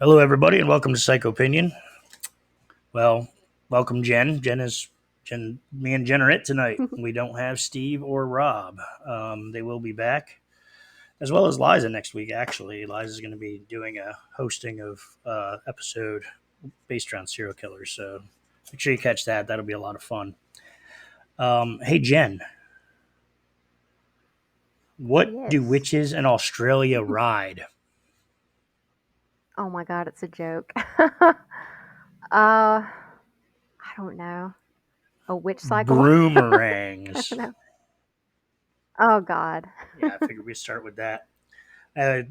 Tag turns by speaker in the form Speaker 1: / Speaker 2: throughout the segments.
Speaker 1: Hello, everybody, and welcome to Psycho Opinion. Well, welcome, Jen. Jen. Me and Jen are it tonight. We don't have Steve or Rob. They will be back, as well as Liza next week. Actually, Liza's going to be doing a hosting of episode based around serial killers. So make sure you catch that. That'll be a lot of fun. Hey, Jen, what do
Speaker 2: Yes.
Speaker 1: witches in Australia ride?
Speaker 2: Oh my god, it's a joke. I don't know. A witch cycle? I don't
Speaker 1: Broomerangs.
Speaker 2: know. Oh god.
Speaker 1: Yeah, I figured we'd start with that. Uh,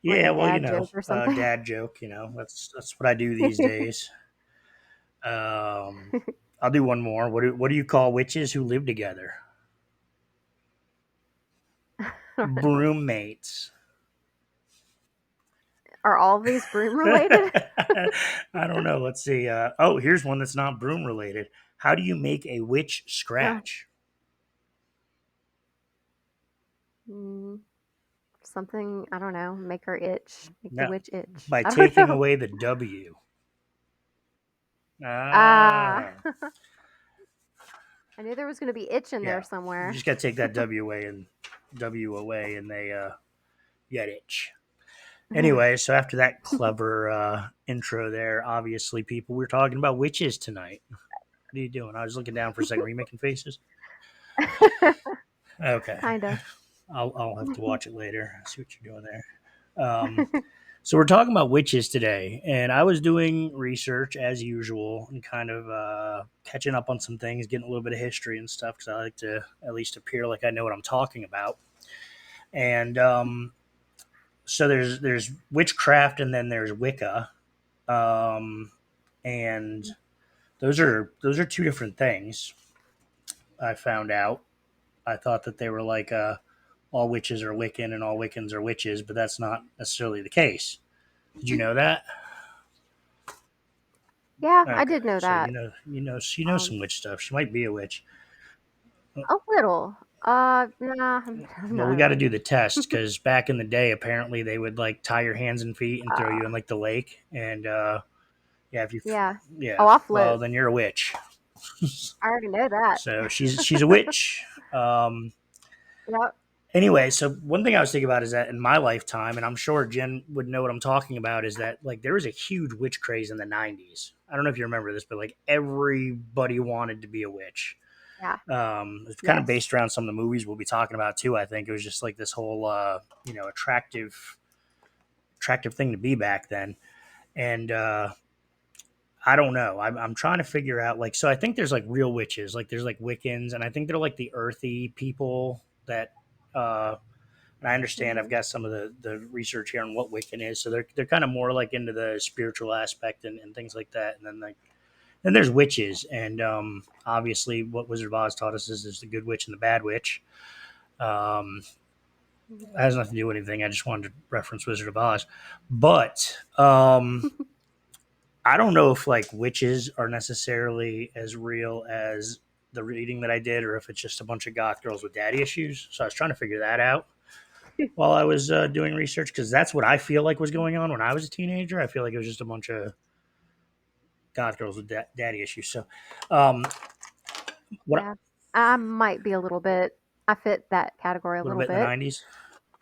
Speaker 2: Like a
Speaker 1: Yeah, well,
Speaker 2: dad joke or something.
Speaker 1: dad joke. That's what I do these days. I'll do one more. What do you call witches who live together? Broommates.
Speaker 2: Are all of these broom related?
Speaker 1: I don't know. Let's see. Oh, here's one that's not broom related. How do you make a witch
Speaker 2: Uh,
Speaker 1: scratch?
Speaker 2: mm, Something, I don't know, make her itch. Make the
Speaker 1: No,
Speaker 2: witch itch.
Speaker 1: by
Speaker 2: I don't
Speaker 1: taking
Speaker 2: know.
Speaker 1: away the W.
Speaker 2: Ah.
Speaker 1: Ah,
Speaker 2: I knew there was going to be itch in there
Speaker 1: yeah. You
Speaker 2: somewhere.
Speaker 1: just got to take that W away, and they get itch. Anyway, so after that clever intro there, obviously, people, we're talking about witches tonight. What are you doing? I was looking down for a second. Were you making faces? Okay.
Speaker 2: Kinda.
Speaker 1: I'll have to watch it later. See what you're doing there. So we're talking about witches today, and I was doing research as usual and kind of catching up on some things, getting a little bit of history and stuff because I like to at least appear like I know what I'm talking about. And so there's witchcraft, and then there's Wicca, um, and those are two different things. I found out. I thought that they were like all witches are Wiccan and all Wiccans are witches, but that's not necessarily the case. Did you know that?
Speaker 2: Yeah, I
Speaker 1: Okay,
Speaker 2: did know
Speaker 1: so
Speaker 2: that.
Speaker 1: she knows
Speaker 2: Um,
Speaker 1: some witch stuff. She might be a witch.
Speaker 2: a little. Nah, I'm
Speaker 1: Well,
Speaker 2: not
Speaker 1: we
Speaker 2: a
Speaker 1: got to
Speaker 2: witch.
Speaker 1: do the test because back in the day, apparently they would like tie your hands and feet and throw
Speaker 2: Uh,
Speaker 1: you in like the lake. And yeah, if you
Speaker 2: yeah.
Speaker 1: yeah,
Speaker 2: Oh, I'll
Speaker 1: well
Speaker 2: float.
Speaker 1: then you're a witch.
Speaker 2: I already know that.
Speaker 1: So she's a witch.
Speaker 2: Yep.
Speaker 1: Anyway, so one thing I was thinking about is that in my lifetime, and I'm sure Jen would know what I'm talking about, is that like there was a huge witch craze in the '90s. I don't know if you remember this, but like everybody wanted to be a witch.
Speaker 2: Yeah.
Speaker 1: It's kind of
Speaker 2: Yes.
Speaker 1: based around some of the movies we'll be talking about too. I think it was just like this whole attractive thing to be back then, and I don't know. I'm trying to figure out like so. I think there's like real witches, like there's like Wiccans, and I think they're like the earthy people that. And I understand I've
Speaker 2: Hmm.
Speaker 1: got some of the research here on what Wiccan is, so they're kind of more like into the spiritual aspect and things like that. And then there's witches, and obviously what Wizard of Oz taught us is there's the good witch and the bad witch. Um, it has nothing to do with anything. I just wanted to reference Wizard of Oz, but I don't know if like witches are necessarily as real as the reading that I did, or if it's just a bunch of goth girls with daddy issues. So I was trying to figure that out while I was doing research because that's what I feel like was going on when I was a teenager. I feel like it was just a bunch of goth girls with daddy issues. So, um, what
Speaker 2: Yeah. I might be a little bit. I fit that category a
Speaker 1: a little
Speaker 2: little
Speaker 1: bit in the
Speaker 2: bit.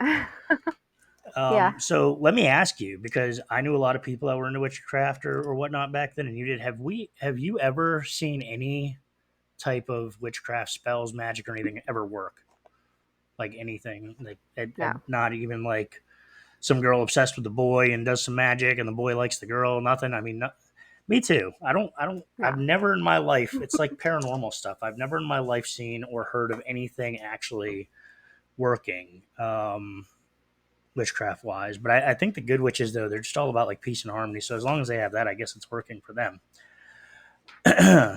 Speaker 1: '90s.
Speaker 2: Yeah.
Speaker 1: So let me ask you because I knew a lot of people that were into witchcraft or whatnot back then, and you did. Have you ever seen any type of witchcraft spells, magic, or anything ever work? Like anything, like
Speaker 2: No.
Speaker 1: not even like some girl obsessed with the boy and does some magic, and the boy likes the girl. Nothing. I mean, me too. I've
Speaker 2: No.
Speaker 1: never in my life, it's like paranormal stuff. I've never in my life seen or heard of anything actually working, witchcraft wise. But I think the good witches, though, they're just all about like peace and harmony. So as long as they have that, I guess it's working for them.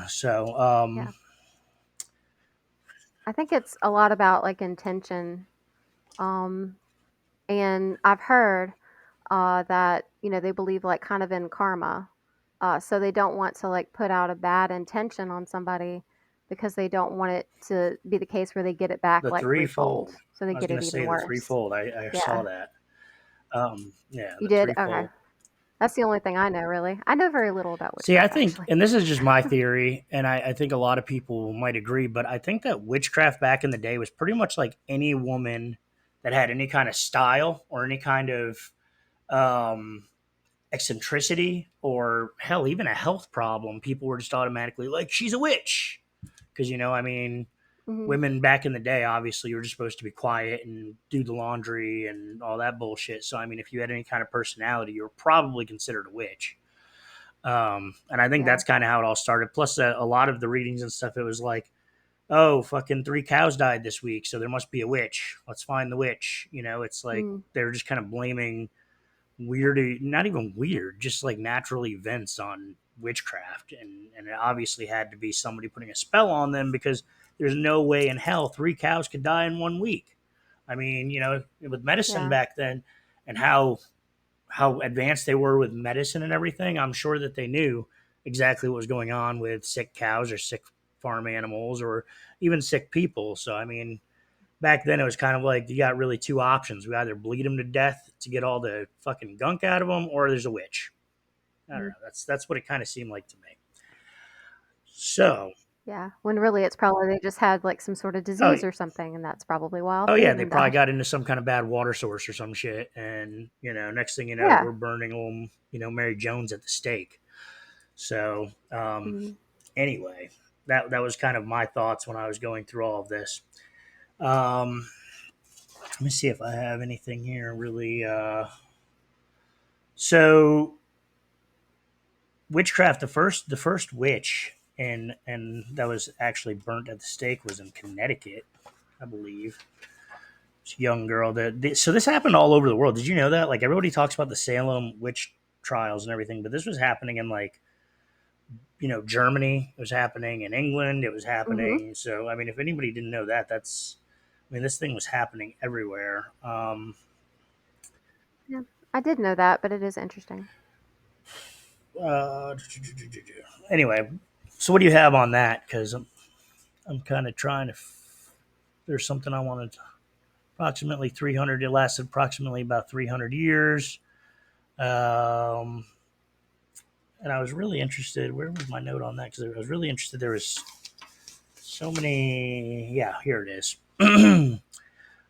Speaker 1: so,
Speaker 2: Yeah. I think it's a lot about like intention. Um, and I've heard that they believe like kind of in karma, so they don't want to like put out a bad intention on somebody because they don't want it to be the case where they get it back
Speaker 1: the
Speaker 2: like threefold,
Speaker 1: threefold.
Speaker 2: so they
Speaker 1: I was
Speaker 2: get
Speaker 1: going
Speaker 2: it
Speaker 1: to
Speaker 2: even
Speaker 1: say the
Speaker 2: worse.
Speaker 1: threefold. I saw
Speaker 2: Yeah,
Speaker 1: that. Yeah,
Speaker 2: you
Speaker 1: the
Speaker 2: did. Okay.
Speaker 1: threefold.
Speaker 2: That's the only thing I know, really. I know very little about
Speaker 1: See, I
Speaker 2: witchcraft,
Speaker 1: think,
Speaker 2: actually.
Speaker 1: and this is just my theory, and I think a lot of people might agree, but I think that witchcraft back in the day was pretty much like any woman that had any kind of style or any kind of um, eccentricity or hell, even a health problem. People were just automatically like, she's a witch. Because, I mean,
Speaker 2: Hmm.
Speaker 1: women back in the day, obviously, were just supposed to be quiet and do the laundry and all that bullshit. So, I mean, if you had any kind of personality, you were probably considered a witch. And I think
Speaker 2: Yeah.
Speaker 1: that's kind of how it all started. Plus, a lot of the readings and stuff, it was like, oh, fucking 3 cows died this week, so there must be a witch. Let's find the witch. It's like
Speaker 2: Mm.
Speaker 1: they're just kind of blaming weird, not even weird, just like natural events on witchcraft. And it obviously had to be somebody putting a spell on them because there's no way in hell 3 cows could die in one week. I mean, with medicine
Speaker 2: Yeah.
Speaker 1: back then and how advanced they were with medicine and everything, I'm sure that they knew exactly what was going on with sick cows or sick farm animals or even sick people. So, I mean, back then it was kind of like you got really two options. We either bleed them to death to get all the fucking gunk out of them, or there's a witch. I don't
Speaker 2: Mm.
Speaker 1: know. That's what it kind of seemed like to me. So,
Speaker 2: Yeah. When really it's probably they just had like some sort of
Speaker 1: oh,
Speaker 2: disease or something, and that's probably why all
Speaker 1: oh
Speaker 2: three
Speaker 1: yeah,
Speaker 2: of
Speaker 1: they
Speaker 2: them
Speaker 1: probably
Speaker 2: died.
Speaker 1: got into some kind of bad water source or some shit, and next thing you know,
Speaker 2: Yeah.
Speaker 1: we're burning them, Mary Jones at the stake. So,
Speaker 2: Mm.
Speaker 1: anyway, that was kind of my thoughts when I was going through all of this. Um, let me see if I have anything here really. So witchcraft, the first witch and that was actually burnt at the stake was in Connecticut, I believe. It's a young girl so this happened all over the world. Did you know that? Like everybody talks about the Salem witch trials and everything, but this was happening in like Germany. It was happening in England. It was
Speaker 2: Mhm.
Speaker 1: happening. So I mean, if anybody didn't know that, I mean, this thing was happening everywhere.
Speaker 2: Yeah. I did know that, but it is interesting.
Speaker 1: Uh, anyway, so what do you have on that? Because I'm kind of trying to. There's something I wanted. Approximately 300. It lasted approximately about 300 years. Um, and I was really interested. Where was my note on that? Because I was really interested. There was so many. Yeah, here it is.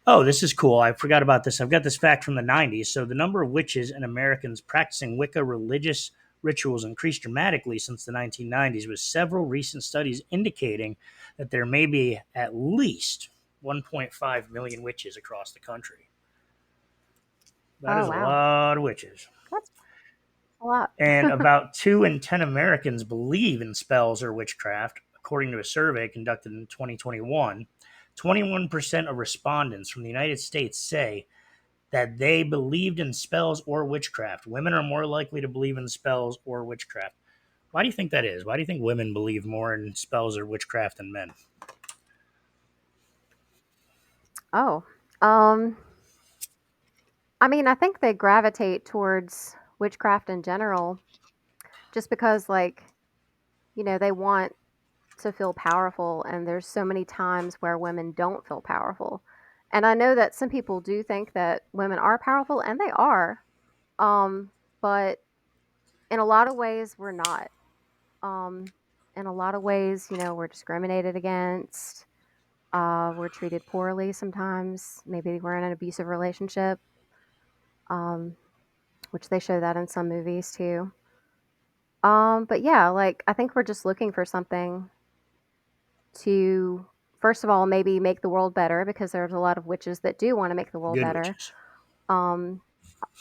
Speaker 1: Oh, this is cool. I forgot about this. I've got this fact from the 90s. So, the number of witches and Americans practicing Wicca religious rituals increased dramatically since the 1990s, with several recent studies indicating that there may be at least 1.5 million witches across the country. That
Speaker 2: Oh,
Speaker 1: is a
Speaker 2: wow.
Speaker 1: lot of witches.
Speaker 2: That's a lot.
Speaker 1: And about 2 in 10 Americans believe in spells or witchcraft, according to a survey conducted in 2021. 21% of respondents from the United States say that they believed in spells or witchcraft. Women are more likely to believe in spells or witchcraft. Why do you think that is? Why do you think women believe more in spells or witchcraft than men?
Speaker 2: Oh. Um, I mean, I think they gravitate towards witchcraft in general just because, like, they want to feel powerful, and there's so many times where women don't feel powerful. And I know that some people do think that women are powerful, and they are. But in a lot of ways, we're not. Um, in a lot of ways, we're discriminated against. We're treated poorly sometimes. Maybe we're in an abusive relationship, um, which they show that in some movies too. But yeah, like I think we're just looking for something to, first of all, maybe make the world better because there's a lot of witches that do want to make the world
Speaker 1: Good
Speaker 2: better.
Speaker 1: witches.
Speaker 2: Um,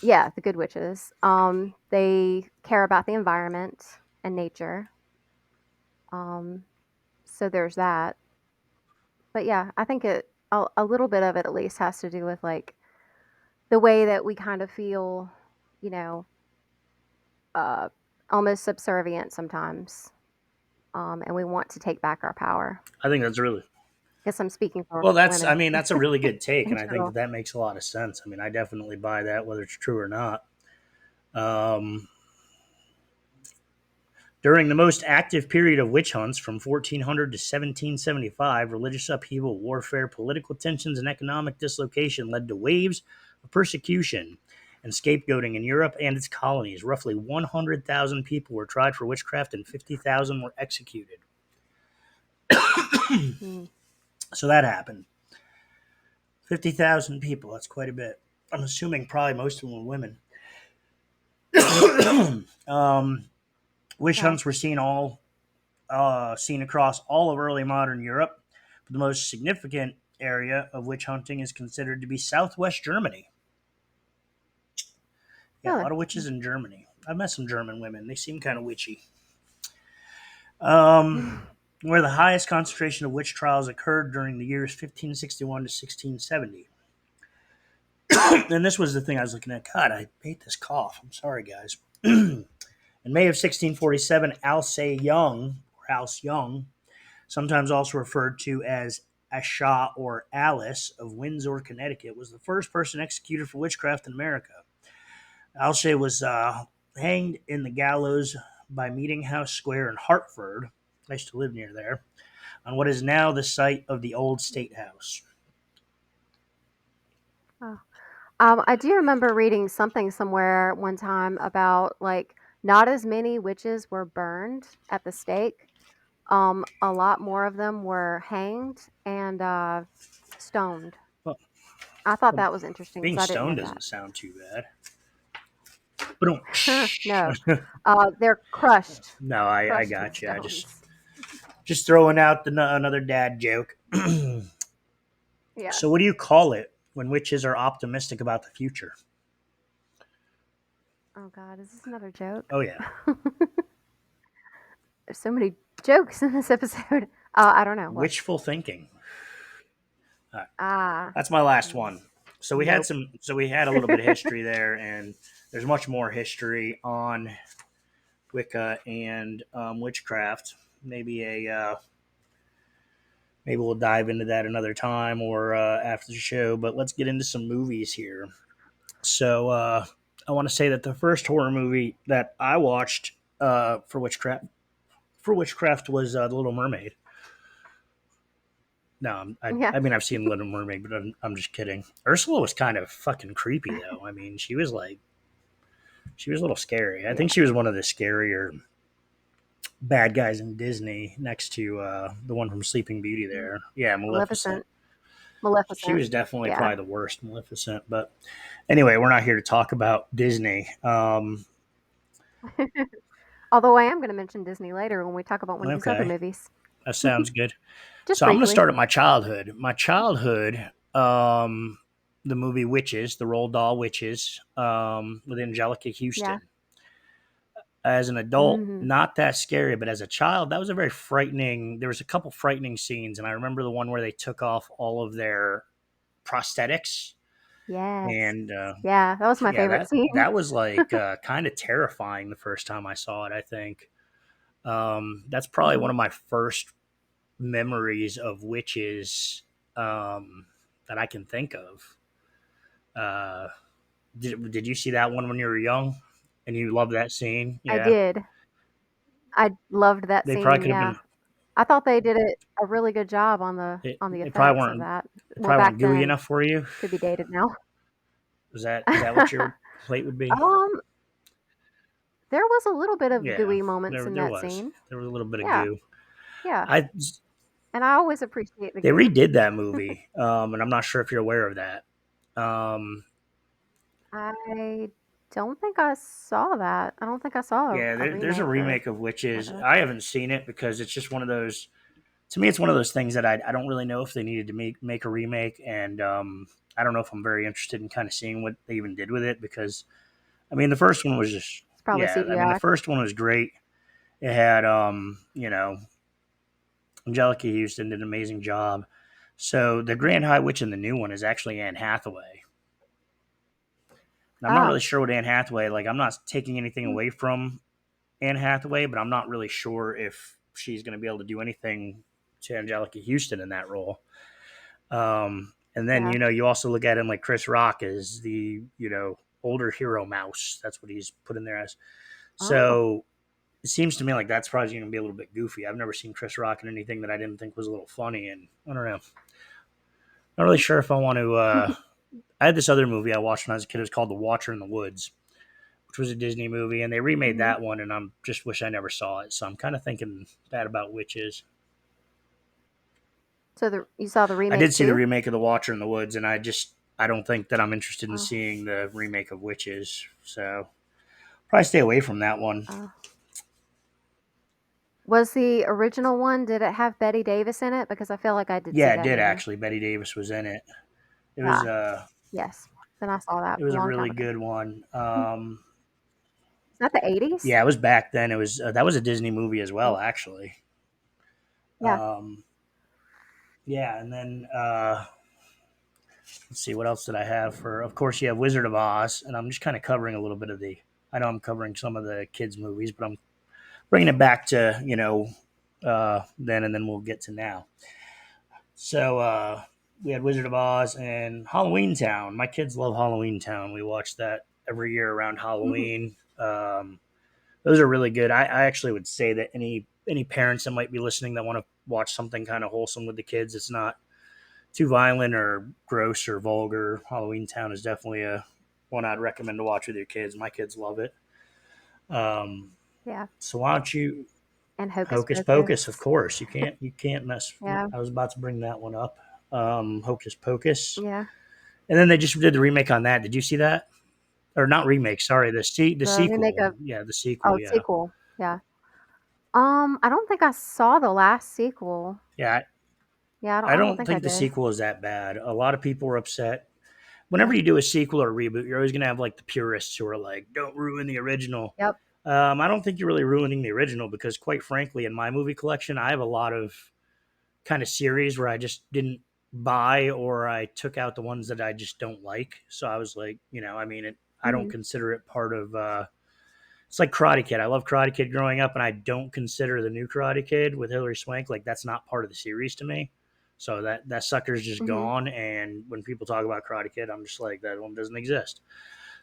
Speaker 2: yeah, the good witches. They care about the environment and nature. Um, so there's that. But yeah, I think a little bit of it at least has to do with like the way that we kind of feel, you know, uh, almost subservient sometimes, and we want to take back our power.
Speaker 1: I think that's really
Speaker 2: Guess I'm speaking for
Speaker 1: well. I
Speaker 2: women
Speaker 1: mean, that's a really good take,
Speaker 2: in
Speaker 1: and I think
Speaker 2: general.
Speaker 1: that makes a lot of sense. I mean, I definitely buy that, whether it's true or not. Um, During the most active period of witch hunts from 1400 to 1775, religious upheaval, warfare, political tensions, and economic dislocation led to waves of persecution and scapegoating in Europe and its colonies. Roughly 100,000 people were tried for witchcraft and 50,000 were executed.
Speaker 2: Mm.
Speaker 1: So that happened. 50,000 people, that's quite a bit. I'm assuming probably most of them were women. um, Witch
Speaker 2: Yeah.
Speaker 1: hunts were seen across all of early modern Europe. But the most significant area of witch hunting is considered to be southwest Germany. Yeah, a
Speaker 2: Really?
Speaker 1: lot of witches in Germany. I've met some German women. They seem kind of witchy. Um, where the highest concentration of witch trials occurred during the years 1561 to 1670. And this was the thing I was looking at. God, I hate this cough. I'm sorry, guys. In May of 1647, Alce Young, sometimes also referred to as Asha or Alice of Windsor, Connecticut, was the first person executed for witchcraft in America. Alce was hanged in the gallows by Meeting House Square in Hartford. I used to live near there, on what is now the site of the old State House.
Speaker 2: Oh. I do remember reading something somewhere one time about like not as many witches were burned at the stake. A lot more of them were hanged and stoned.
Speaker 1: Well,
Speaker 2: I thought
Speaker 1: well,
Speaker 2: that was interesting because
Speaker 1: being
Speaker 2: I didn't
Speaker 1: stoned
Speaker 2: know that.
Speaker 1: doesn't sound too bad. But
Speaker 2: No, they're crushed,
Speaker 1: no, I
Speaker 2: crushed with
Speaker 1: got you. I
Speaker 2: stones.
Speaker 1: just throwing out another dad joke.
Speaker 2: Yeah.
Speaker 1: So, what do you call it when witches are optimistic about the future?
Speaker 2: Oh God, is this another joke?
Speaker 1: Oh yeah,
Speaker 2: There's so many jokes in this episode. I don't know what.
Speaker 1: wishful thinking. All right,
Speaker 2: Ah,
Speaker 1: that's my last
Speaker 2: mm,
Speaker 1: one. So we had
Speaker 2: nope.
Speaker 1: some. So we had a little bit of history there, and there's much more history on Wicca and witchcraft. Maybe maybe we'll dive into that another time or after the show. But let's get into some movies here. So I want to say that the first horror movie that I watched for witchcraft was The Little Mermaid. No,
Speaker 2: Yeah,
Speaker 1: I mean I've seen Little Mermaid, but I'm just kidding. Ursula was kind of fucking creepy though. I mean, she was a little scary. I think
Speaker 2: yeah.
Speaker 1: she was one of the scarier bad guys in Disney, next to the one from Sleeping Beauty.
Speaker 2: Mm.
Speaker 1: There, yeah, Maleficent.
Speaker 2: Maleficent.
Speaker 1: She
Speaker 2: Maleficent.
Speaker 1: was definitely
Speaker 2: Yeah.
Speaker 1: probably the worst, Maleficent. But anyway, we're not here to talk about Disney.
Speaker 2: Although I am going to mention Disney later when we talk about one of these other
Speaker 1: Okay,
Speaker 2: movies.
Speaker 1: that sounds good.
Speaker 2: Just
Speaker 1: So I'm going to
Speaker 2: briefly.
Speaker 1: start at my childhood. The movie Witches, the Roald Dahl Witches, with Angelica
Speaker 2: Yeah.
Speaker 1: Houston. As an adult,
Speaker 2: Hmm.
Speaker 1: not that scary, but as a child, that was a very frightening. There was a couple frightening scenes, and I remember the one where they took off all of their prosthetics,
Speaker 2: Yes.
Speaker 1: and
Speaker 2: Yeah, that was my
Speaker 1: yeah,
Speaker 2: favorite
Speaker 1: that
Speaker 2: scene.
Speaker 1: that was like kind of terrifying the first time I saw it. I think that's probably
Speaker 2: Hmm.
Speaker 1: one of my first memories of witches that I can think of. Uh, did you see that one when you were young and you loved that scene?
Speaker 2: I
Speaker 1: Yeah,
Speaker 2: did. I loved that
Speaker 1: they probably
Speaker 2: scene.
Speaker 1: could have
Speaker 2: Yeah.
Speaker 1: been.
Speaker 2: I thought they did a really good job on the
Speaker 1: They probably
Speaker 2: effects of
Speaker 1: weren't.
Speaker 2: that.
Speaker 1: They
Speaker 2: Well,
Speaker 1: probably weren't
Speaker 2: back
Speaker 1: gooey
Speaker 2: then,
Speaker 1: enough for you.
Speaker 2: could be dated now.
Speaker 1: Is that what your plate would be?
Speaker 2: um, there was a little bit of
Speaker 1: Yeah,
Speaker 2: gooey moments in that scene.
Speaker 1: there was a little bit of
Speaker 2: Yeah,
Speaker 1: goo.
Speaker 2: yeah,
Speaker 1: I
Speaker 2: and I always appreciate the
Speaker 1: They
Speaker 2: goo.
Speaker 1: redid that movie, and I'm not sure if you're aware of that. Um,
Speaker 2: I don't think I saw that. I don't think I saw
Speaker 1: yeah,
Speaker 2: a
Speaker 1: there's a
Speaker 2: remake or
Speaker 1: remake of Witches.
Speaker 2: whatever.
Speaker 1: I haven't seen it because it's just one of those. To me, it's one of those things that I don't really know if they needed to make a remake, and I don't know if I'm very interested in kind of seeing what they even did with it because I mean the first one was just
Speaker 2: It's probably
Speaker 1: yeah, I mean the
Speaker 2: CGI.
Speaker 1: first one was great. It had Angelica Houston did an amazing job. So the Grand
Speaker 2: Mhm.
Speaker 1: High Witch in the new one is actually Anne Hathaway. And I'm not
Speaker 2: Oh,
Speaker 1: really sure what Anne Hathaway like. I'm not taking anything
Speaker 2: mm,
Speaker 1: away from Anne Hathaway, but I'm not really sure if she's going to be able to do anything to Angelica Houston in that role. And then
Speaker 2: yeah.
Speaker 1: you also look at him like Chris Rock as the older hero mouse. That's what he's put in there as.
Speaker 2: Oh,
Speaker 1: So it seems to me like that's probably going to be a little bit goofy. I've never seen Chris Rock in anything that I didn't think was a little funny, and I don't know. Not really sure if I want to. I had this other movie I watched when I was a kid. It was called The Watcher in the Woods, which was a Disney movie, and they remade
Speaker 2: Mhm.
Speaker 1: that one, and I'm just wish I never saw it. So I'm kind of thinking that about witches.
Speaker 2: So you saw the
Speaker 1: I
Speaker 2: remake
Speaker 1: did see the
Speaker 2: too?
Speaker 1: remake of The Watcher in the Woods, and I don't think that I'm interested in
Speaker 2: Oh,
Speaker 1: seeing the remake of Witches. So probably stay away from that one.
Speaker 2: oh. Was the original one, did it have Betty Davis in it? Because I feel like I did see
Speaker 1: Yeah, it
Speaker 2: that
Speaker 1: did
Speaker 2: movie.
Speaker 1: actually. Betty Davis was in it. It was
Speaker 2: Yeah.
Speaker 1: uh
Speaker 2: Yes. Then I saw that
Speaker 1: it
Speaker 2: a
Speaker 1: was a
Speaker 2: long time
Speaker 1: really
Speaker 2: ago.
Speaker 1: good one.
Speaker 2: Is that the 80s?
Speaker 1: Yeah, it was back then. It was that was a Disney movie as well,
Speaker 2: Oh,
Speaker 1: actually.
Speaker 2: yeah.
Speaker 1: Um, yeah, and then let's see what else did I have for. Of course, you have Wizard of Oz, and I'm just kind of covering a little bit of the. I know I'm covering some of the kids' movies, but I'm bringing it back to then, and then we'll get to now. So we had Wizard of Oz and Halloween Town. My kids love Halloween Town. We watch that every year around
Speaker 2: Mhm.
Speaker 1: Halloween. Those are really good. I actually would say that any parents that might be listening that want to watch something kind of wholesome with the kids, it's not too violent or gross or vulgar. Halloween Town is definitely a one I'd recommend to watch with your kids. My kids love it. Um,
Speaker 2: Yeah.
Speaker 1: so why don't you
Speaker 2: And Hocus
Speaker 1: Hocus Pocus? Of
Speaker 2: Pocus.
Speaker 1: course, you can't mess.
Speaker 2: Yeah.
Speaker 1: I was about to bring that one up. Hocus Pocus,
Speaker 2: Yeah.
Speaker 1: and then they just did the remake on that. Did you see that? Or not remake? Sorry, the
Speaker 2: The remake
Speaker 1: sequel.
Speaker 2: of
Speaker 1: Yeah, the sequel.
Speaker 2: oh,
Speaker 1: Yeah,
Speaker 2: sequel. Yeah. I don't think I saw the last sequel.
Speaker 1: yeah.
Speaker 2: Yeah,
Speaker 1: I
Speaker 2: I don't
Speaker 1: don't
Speaker 2: think I
Speaker 1: think the
Speaker 2: did.
Speaker 1: sequel is that bad. A lot of people were upset. Whenever you do a sequel or a reboot, you're always going to have like the purists who are like, "Don't ruin the original."
Speaker 2: Yep.
Speaker 1: I don't think you're really ruining the original because, quite frankly, in my movie collection, I have a lot of kind of series where I just didn't buy or I took out the ones that I just don't like. So I was like, I don't
Speaker 2: Mhm.
Speaker 1: consider it part of. It's like Karate Kid. I love Karate Kid growing up, and I don't consider the new Karate Kid with Hilary Swank like that's not part of the series to me. So that sucker's just
Speaker 2: Mhm.
Speaker 1: gone. And when people talk about Karate Kid, I'm just like that one doesn't exist.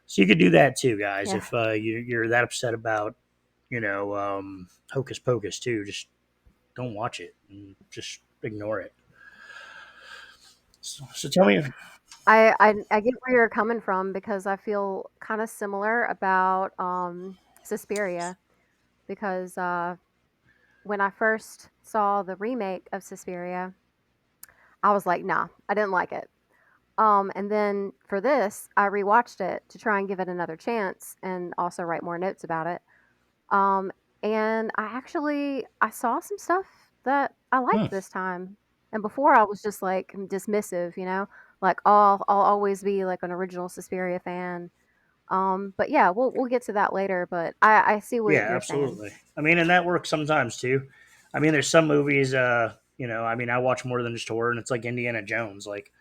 Speaker 1: So you could do that too, guys.
Speaker 2: Yeah.
Speaker 1: If you're that upset about Hocus Pocus too, just don't watch it and just ignore it. So tell me,
Speaker 2: I get where you're coming from because I feel kind of similar about Suspiria because when I first saw the remake of Suspiria, I was like, nah, I didn't like it. And then for this, I rewatched it to try and give it another chance and also write more notes about it. Um, and I saw some stuff that I
Speaker 1: hmm,
Speaker 2: liked this time. And before I was just like dismissive, like oh, I'll always be like an original Suspiria fan. But yeah, we'll get to that later. But I see what
Speaker 1: yeah,
Speaker 2: you're saying.
Speaker 1: absolutely. I mean, and that works sometimes too. I mean, there's some movies, I mean, I watch more than just horror, and it's like Indiana Jones. Like,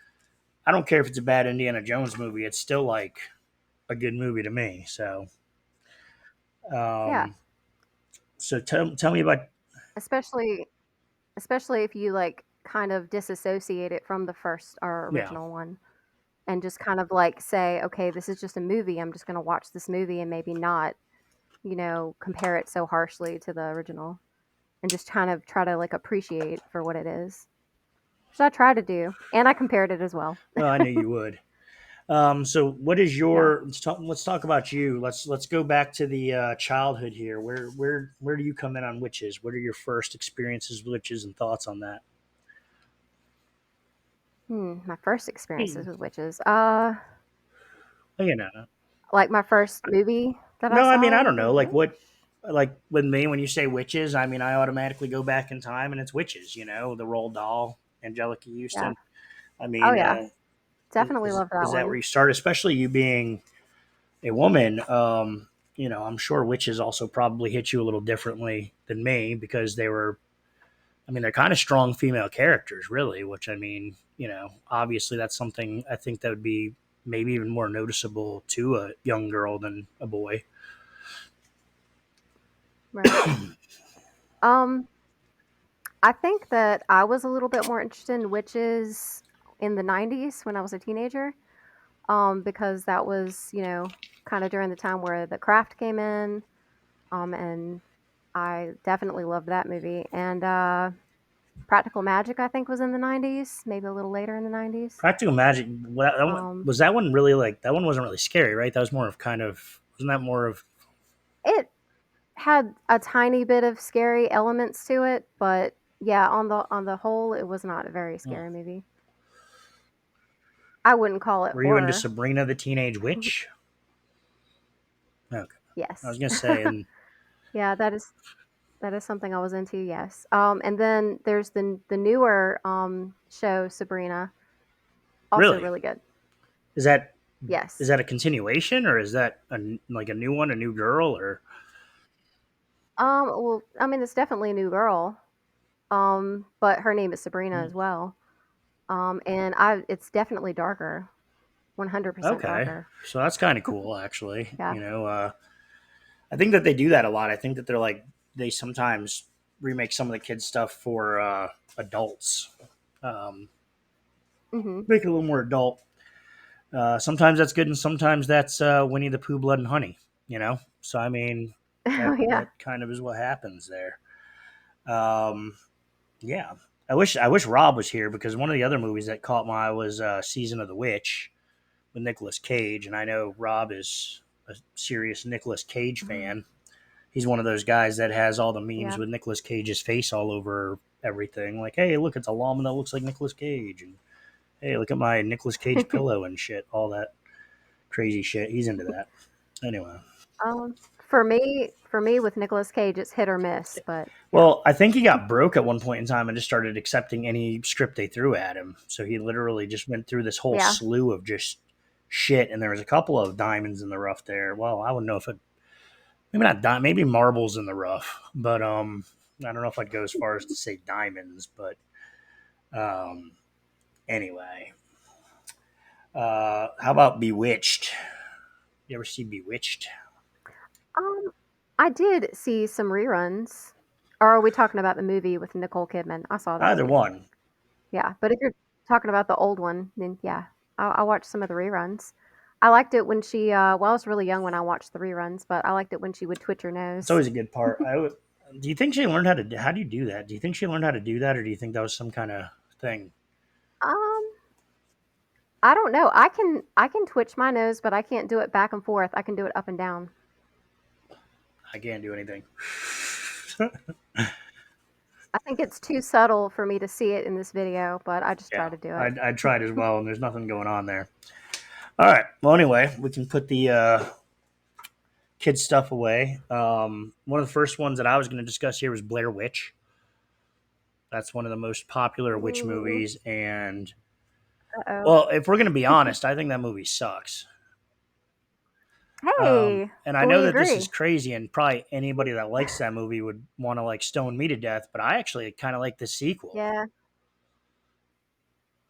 Speaker 1: I don't care if it's a bad Indiana Jones movie; it's still like a good movie to me. So,
Speaker 2: Yeah,
Speaker 1: um, so tell me about
Speaker 2: especially especially if you like kind of disassociate it from the first or
Speaker 1: yeah.
Speaker 2: original one and just kind of like say, okay, this is just a movie. I'm just going to watch this movie and maybe not, compare it so harshly to the original and just kind of try to like appreciate for what it is. Which I try to do. And I compared it as well.
Speaker 1: Well, I knew you would. So what is
Speaker 2: Yeah.
Speaker 1: your let's talk about you. Let's go back to the childhood here. Where do you come in on witches? What are your first experiences with witches and thoughts on that?
Speaker 2: My first experiences with witches.
Speaker 1: You know,
Speaker 2: Like my first movie that I
Speaker 1: no, I mean I
Speaker 2: saw
Speaker 1: don't
Speaker 2: with
Speaker 1: know. Like
Speaker 2: witch.
Speaker 1: what, like with me when you say witches, I mean I automatically go back in time and it's witches. The Roald Doll, Angelica
Speaker 2: Yeah.
Speaker 1: Houston. I
Speaker 2: Oh
Speaker 1: mean,
Speaker 2: yeah. Definitely
Speaker 1: is
Speaker 2: love that
Speaker 1: that where
Speaker 2: one.
Speaker 1: you start? Especially you being a woman. I'm sure witches also probably hit you a little differently than me because they were. I mean, they're kind of strong female characters, really. Which I mean, obviously that's something I think that would be maybe even more noticeable to a young girl than a boy.
Speaker 2: Right. Um, I think that I was a little bit more interested in witches in the 90s when I was a teenager. Because that was, kind of during the time where The Craft came in. And I definitely loved that movie. And Practical Magic, I think, was in the 90s, maybe a little later in the 90s.
Speaker 1: Practical Magic.
Speaker 2: Um,
Speaker 1: Was that one really like? That one wasn't really scary, right? That was more of kind of. Wasn't that more of?
Speaker 2: it had a tiny bit of scary elements to it, but yeah, on the whole, it was not a very
Speaker 1: Hmm.
Speaker 2: scary movie. I wouldn't call it
Speaker 1: Were you into
Speaker 2: horror.
Speaker 1: Sabrina the Teenage Witch? Okay, I was
Speaker 2: Yes.
Speaker 1: gonna say, and
Speaker 2: Yeah, that is something I was into, yes. And then there's the newer, show, Sabrina, also
Speaker 1: really,
Speaker 2: really good.
Speaker 1: is that is
Speaker 2: Yes.
Speaker 1: that a continuation or is that like a new one, a new girl, or
Speaker 2: Well, I mean, it's definitely a new girl, but her name is Sabrina
Speaker 1: hmm,
Speaker 2: as well. And I it's definitely darker, 100%
Speaker 1: okay?
Speaker 2: darker.
Speaker 1: So that's kind of cool, actually.
Speaker 2: Yeah.
Speaker 1: I think that they do that a lot. I think that they sometimes remake some of the kids stuff for adults, um,
Speaker 2: Mhm.
Speaker 1: make it a little more adult. Sometimes that's good, and sometimes that's Winnie the Pooh, Blood and Honey. So I mean,
Speaker 2: Oh, yeah.
Speaker 1: that kind of is what happens there. Um, yeah, I wish Rob was here because one of the other movies that caught my eye was Season of the Witch with Nicolas Cage, and I know Rob is a serious Nicolas Cage
Speaker 2: Mhm.
Speaker 1: fan. He's one of those guys that has all the memes
Speaker 2: Yeah.
Speaker 1: with Nicolas Cage's face all over everything. Like, hey, look, it's a llama that looks like Nicolas Cage, and hey, look at my Nicolas Cage pillow and shit. All that crazy shit. He's into that. Anyway,
Speaker 2: For me with Nicolas Cage, it's hit or miss, but yeah.
Speaker 1: well, I think he got broke at one point in time and just started accepting any script they threw at him. So he literally just went through this whole
Speaker 2: Yeah.
Speaker 1: slew of just shit, and there was a couple of diamonds in the rough there. Well, I wouldn't know if it maybe not maybe marbles in the rough, but I don't know if I'd go as far as to say diamonds, but um, anyway, how about Bewitched? You ever see Bewitched?
Speaker 2: Um, I did see some reruns. Or are we talking about the movie with Nicole Kidman? I saw that
Speaker 1: Either
Speaker 2: too.
Speaker 1: one.
Speaker 2: Yeah, but if you're talking about the old one, then yeah, I watched some of the reruns. I liked it when she, well, I was really young when I watched the reruns, but I liked it when she would twitch her
Speaker 1: It's
Speaker 2: nose.
Speaker 1: always a good part. Do you think she learned how to? How do you do that? Do you think she learned how to do that, or do you think that was some kind of thing?
Speaker 2: Um, I don't know. I can twitch my nose, but I can't do it back and forth. I can do it up and down.
Speaker 1: I can't do anything.
Speaker 2: I think it's too subtle for me to see it in this video, but I just try
Speaker 1: Yeah,
Speaker 2: to do it.
Speaker 1: I tried as well, and there's nothing going on there. All right. Well, anyway, we can put the kid stuff away. One of the first ones that I was going to discuss here was Blair Witch. That's one of the most popular witch
Speaker 2: Ooh,
Speaker 1: movies, and
Speaker 2: uh-oh.
Speaker 1: well, if we're going to be honest, I think that movie sucks.
Speaker 2: Hey,
Speaker 1: And I know
Speaker 2: we
Speaker 1: that this is
Speaker 2: agree.
Speaker 1: crazy, and probably anybody that likes that movie would want to like stone me to death. But I actually kind of like the sequel.
Speaker 2: Yeah. Oh,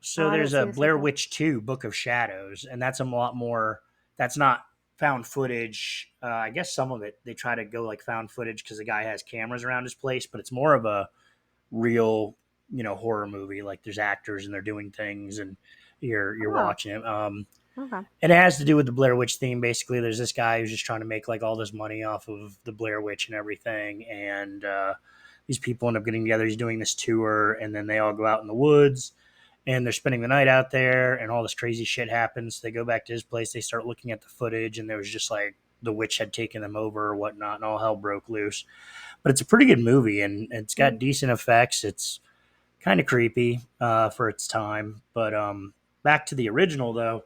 Speaker 1: So
Speaker 2: I
Speaker 1: there's
Speaker 2: didn't see
Speaker 1: a
Speaker 2: the
Speaker 1: Blair
Speaker 2: sequel.
Speaker 1: Witch 2 Book of Shadows, and that's a lot more. That's not found footage. I guess some of it they try to go like found footage because the guy has cameras around his place, but it's more of a real, horror movie. Like there's actors and they're doing things, and you're
Speaker 2: Oh,
Speaker 1: watching it.
Speaker 2: okay.
Speaker 1: And it has to do with the Blair Witch theme. Basically, there's this guy who's just trying to make like all this money off of the Blair Witch and everything, and these people end up getting together. He's doing this tour, and then they all go out in the woods, and they're spending the night out there, and all this crazy shit happens. They go back to his place. They start looking at the footage, and there was just like the witch had taken them over or whatnot, and all hell broke loose. But it's a pretty good movie, and it's got
Speaker 2: Mhm.
Speaker 1: decent effects. It's kind of creepy for its time, but back to the original though,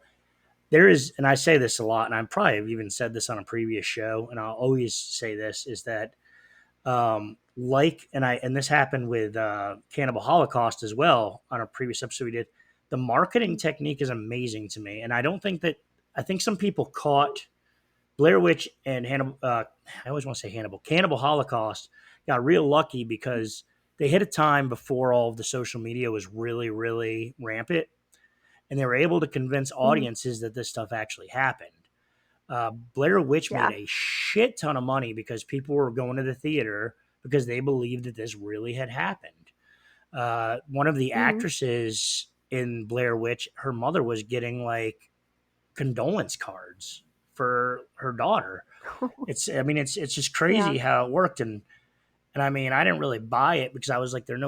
Speaker 1: there is, and I say this a lot, and I probably have even said this on a previous show, and I'll always say this is that and this happened with Cannibal Holocaust as well on a previous episode we did. The marketing
Speaker 2: Mhm.
Speaker 1: technique is amazing to me, and I think some people caught Blair Witch and Hannibal. I always want to say Cannibal Holocaust got real lucky because they hit a time before all of the social media was really really rampant, and they were able to convince
Speaker 2: Mhm.
Speaker 1: audiences that this stuff actually happened. Blair Witch made
Speaker 2: Yeah.
Speaker 1: a shit ton of money because people were going to the theater because they believed that this really had happened. One of the
Speaker 2: Mhm.
Speaker 1: actresses in Blair Witch, her mother was getting like condolence cards for her daughter. I mean, it's just
Speaker 2: Yeah.
Speaker 1: crazy how it worked, and And I mean, I didn't really buy it because I was like, there's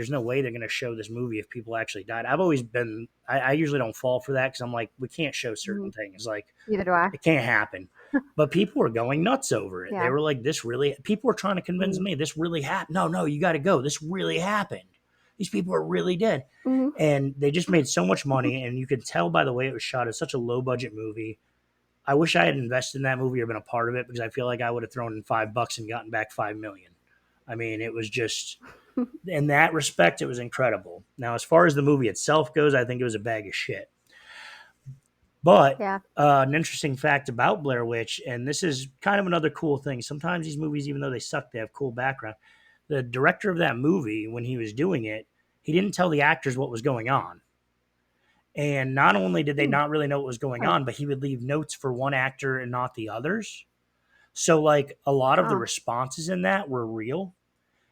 Speaker 1: no way they're going to show this movie if people actually died. I've always been, I usually don't fall for that because I'm like, we can't show certain
Speaker 2: Mhm.
Speaker 1: things. Like,
Speaker 2: Neither do I.
Speaker 1: it can't happen. But people were going nuts over it. They
Speaker 2: Yeah.
Speaker 1: were like, this really, people were trying to convince
Speaker 2: Mhm.
Speaker 1: me this really happened. No, no, you got to go. This really happened. These people are really dead.
Speaker 2: Mhm.
Speaker 1: And they just made so much money. And you could tell by the way it was shot. It's such a low budget movie. I wish I had invested in that movie or been a part of it because I feel like I would have thrown in $5 and gotten back 5 million. I mean, it was just in that respect, it was incredible. Now, as far as the movie itself goes, I think it was a bag of shit. But
Speaker 2: Yeah.
Speaker 1: an interesting fact about Blair Witch, and this is kind of another cool thing. Sometimes these movies, even though they suck, they have cool background. The director of that movie, when he was doing it, he didn't tell the actors what was going on. And not only did they
Speaker 2: Hmm.
Speaker 1: not really know what was going
Speaker 2: Huh.
Speaker 1: on, but he would leave notes for one actor and not the others. So, like, a lot of the
Speaker 2: Oh.
Speaker 1: responses in that were real.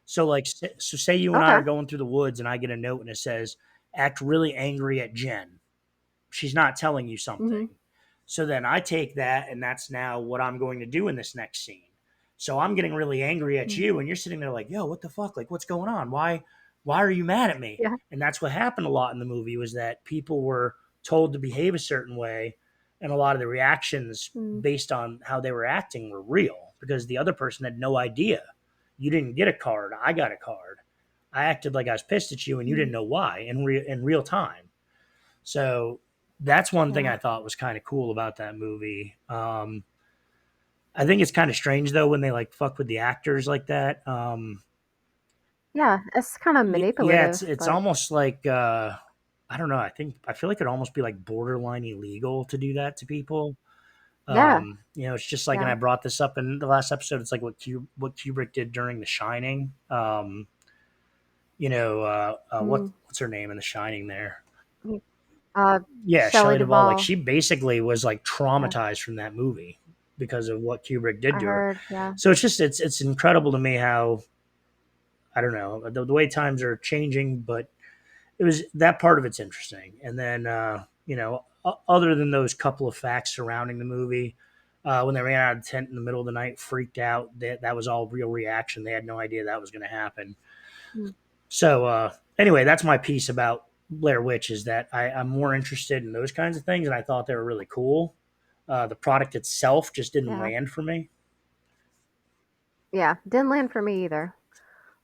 Speaker 1: So, like, so say you and I
Speaker 2: Okay.
Speaker 1: are going through the woods and I get a note and it says, act really angry at Jen. She's not telling you
Speaker 2: Mhm.
Speaker 1: something. So then I take that and that's now what I'm going to do in this next scene. So I'm getting really angry at
Speaker 2: Mhm.
Speaker 1: you and you're sitting there like, yo, what the fuck? Like, what's going on? Why are you mad at me?
Speaker 2: Yeah.
Speaker 1: And that's what happened a lot in the movie was that people were told to behave a certain way and a lot of the reactions
Speaker 2: Mm.
Speaker 1: based on how they were acting were real because the other person had no idea. You didn't get a card. I got a card. I acted like I was pissed at you and you
Speaker 2: Mm.
Speaker 1: didn't know why in real time. So that's one thing
Speaker 2: Yeah.
Speaker 1: I thought was kind of cool about that movie. I think it's kind of strange though when they like fuck with the actors like that.
Speaker 2: Yeah. It's kind of
Speaker 1: Yeah,
Speaker 2: manipulative,
Speaker 1: it's
Speaker 2: but
Speaker 1: almost like I don't know. I feel like it'd almost be like borderline illegal to do that to people.
Speaker 2: yeah.
Speaker 1: It's just like, and
Speaker 2: Yeah.
Speaker 1: I brought this up in the last episode. It's like what Kubrick did during The Shining.
Speaker 2: Mm.
Speaker 1: What's her name in The Shining there?
Speaker 2: Mm. Uh,
Speaker 1: Yeah,
Speaker 2: Shelley
Speaker 1: Shelley Duvall. Like
Speaker 2: Duvall.
Speaker 1: she basically was like
Speaker 2: Yeah.
Speaker 1: traumatized from that movie because of what Kubrick did
Speaker 2: I
Speaker 1: to her.
Speaker 2: heard. Yeah.
Speaker 1: So it's just it's incredible to me how I don't know the way times are changing, but it was that part of it's interesting. And then other than those couple of facts surrounding the movie, when they ran out of the tent in the middle of the night, freaked out. That was all real reaction. They had no idea that was going to happen.
Speaker 2: Mm.
Speaker 1: So anyway, that's my piece about Blair Witch is that I'm more interested in those kinds of things, and I thought they were really cool. The product itself just didn't
Speaker 2: Yeah.
Speaker 1: land for me.
Speaker 2: Yeah. Didn't land for me either.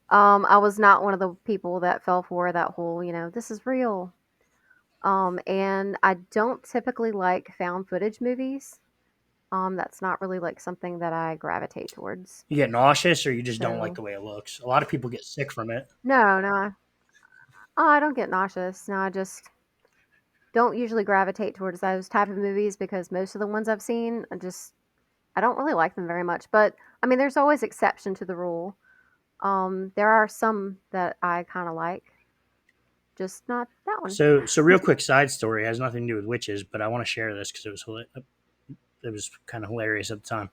Speaker 2: I was not one of the people that fell for that whole, this is real. And I don't typically like found footage movies. That's not really like something that I gravitate towards.
Speaker 1: You get nauseous, or you just don't like
Speaker 2: So
Speaker 1: the way it looks. A lot of people get sick from it.
Speaker 2: no, no, I don't get nauseous. No, I just don't usually gravitate towards those type of movies because most of the ones I've seen, I don't really like them very much. But I mean, there's always exception to the rule. There are some that I kind of like, just not that one.
Speaker 1: So real quick side story, it has nothing to do with witches, but I want to share this because it was kind of hilarious at the time.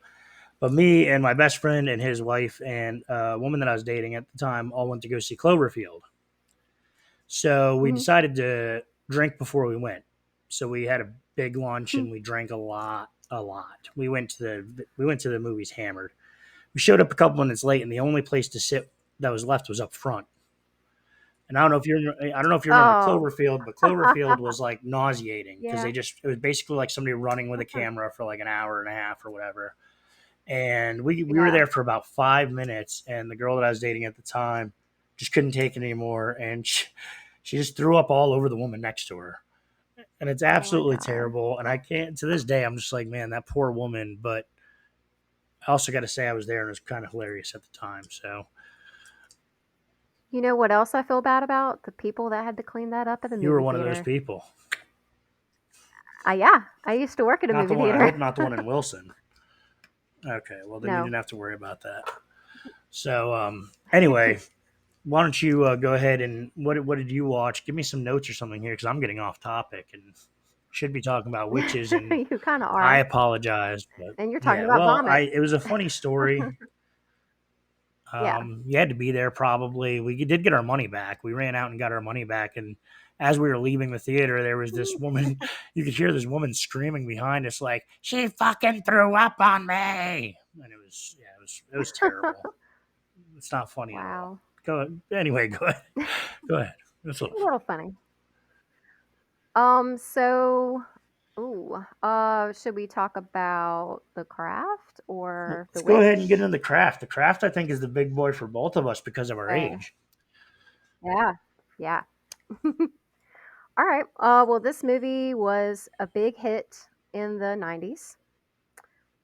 Speaker 1: But me and my best friend and his wife and a woman that I was dating at the time all went to go see Cloverfield. So we
Speaker 2: Hmm.
Speaker 1: decided to drink before we went. So we had a big lunch and we drank a lot, a lot. We went to the movies hammered. We showed up a couple minutes late, and the only place to sit that was left was up front. And I don't know if you remember
Speaker 2: Oh,
Speaker 1: Cloverfield, but Cloverfield was like nauseating because
Speaker 2: yeah,
Speaker 1: it was basically like somebody running with a camera for like an hour and a half or whatever. And we were
Speaker 2: yeah.
Speaker 1: there for about 5 minutes, and the girl that I was dating at the time just couldn't take it anymore, and she just threw up all over the woman next to her, and it's
Speaker 2: Oh my
Speaker 1: absolutely
Speaker 2: god.
Speaker 1: terrible. And I can't to this day. I'm just like, man, that poor woman. But I also got to say, I was there, and it was kind of hilarious at the time. So
Speaker 2: You know what else I feel bad about? The people that had to clean that up at the
Speaker 1: you were
Speaker 2: movie
Speaker 1: one of those
Speaker 2: theater.
Speaker 1: people,
Speaker 2: Yeah, I used to work at a
Speaker 1: not the
Speaker 2: movie
Speaker 1: one. I
Speaker 2: theater.
Speaker 1: hope not the one in Wilson. Okay, well then you
Speaker 2: No.
Speaker 1: didn't have to worry about that. So anyway, why don't you go ahead and what did you watch? Give me some notes or something here because I'm getting off topic and should be talking about witches and
Speaker 2: You kind of
Speaker 1: I
Speaker 2: are.
Speaker 1: apologize, but
Speaker 2: And you're talking
Speaker 1: yeah,
Speaker 2: about
Speaker 1: well,
Speaker 2: vomit.
Speaker 1: it was a funny story.
Speaker 2: Yeah.
Speaker 1: You had to be there probably. We did get our money back. We ran out and got our money back, and as we were leaving the theater, there was this woman. You could hear this woman screaming behind us, like she fucking threw up on me, and it was terrible. It's not funny at all.
Speaker 2: Wow.
Speaker 1: Go anyway. Go ahead. Go ahead. It's a little
Speaker 2: A
Speaker 1: funny.
Speaker 2: little funny. So, ooh, should we talk about the craft or the
Speaker 1: Let's go ahead and get
Speaker 2: witch?
Speaker 1: into the craft. The craft, I think, is the big boy for both of us because of our
Speaker 2: Uh,
Speaker 1: age.
Speaker 2: yeah, yeah. All right. Well, this movie was a big hit in the 90s.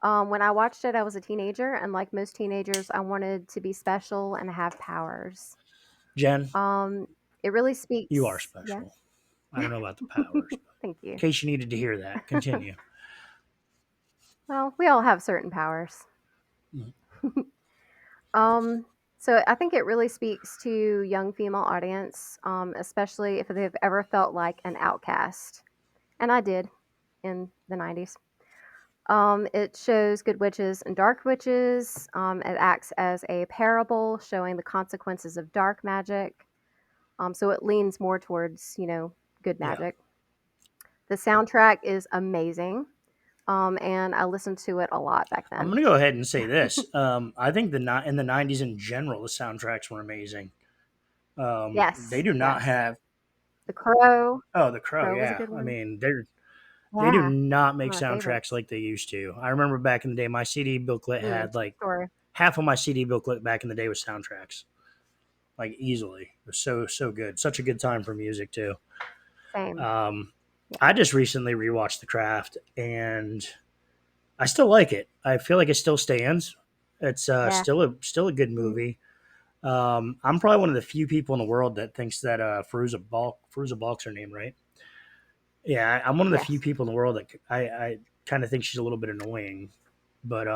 Speaker 2: When I watched it, I was a teenager, and like most teenagers, I wanted to be special and have powers.
Speaker 1: Jen,
Speaker 2: Um, it really
Speaker 1: you are
Speaker 2: speaks. Yeah.
Speaker 1: special. I don't know about the powers, but
Speaker 2: Thank
Speaker 1: in
Speaker 2: you.
Speaker 1: case you needed to hear that, continue.
Speaker 2: Well, we all have certain powers.
Speaker 1: Mm.
Speaker 2: Um, so I think it really speaks to young female audience, especially if they've ever felt like an outcast, and I did in the 90s. It shows good witches and dark witches. It acts as a parable showing the consequences of dark magic. So it leans more towards, good
Speaker 1: Yeah.
Speaker 2: magic. The soundtrack is amazing. And I listened to it a lot back
Speaker 1: I'm
Speaker 2: then.
Speaker 1: going to go ahead and say this. I think in the 90s in general, the soundtracks were amazing. They
Speaker 2: Yes,
Speaker 1: do not
Speaker 2: yes.
Speaker 1: have.
Speaker 2: The Crow.
Speaker 1: Oh, The Crow,
Speaker 2: Crow was a
Speaker 1: yeah.
Speaker 2: good
Speaker 1: I
Speaker 2: one.
Speaker 1: mean, they do
Speaker 2: Yeah,
Speaker 1: not make
Speaker 2: one of my
Speaker 1: soundtracks
Speaker 2: favorites.
Speaker 1: like they used to. I remember back in the day, my CD booklet
Speaker 2: Mm,
Speaker 1: had like
Speaker 2: story.
Speaker 1: half of my CD booklet back in the day was soundtracks, like easily. It was so good. Such a good time for music too.
Speaker 2: Same.
Speaker 1: Um,
Speaker 2: Yeah.
Speaker 1: I just recently rewatched The Craft, and I still like it. I feel like it still stands. It's
Speaker 2: Yeah.
Speaker 1: still a good
Speaker 2: Mhm.
Speaker 1: movie. I'm probably one of the few people in the world that thinks that Feruza Balk's her name, right? Yeah, I'm one of the few
Speaker 2: Yes.
Speaker 1: people in the world that I kind of think she's a little bit annoying, but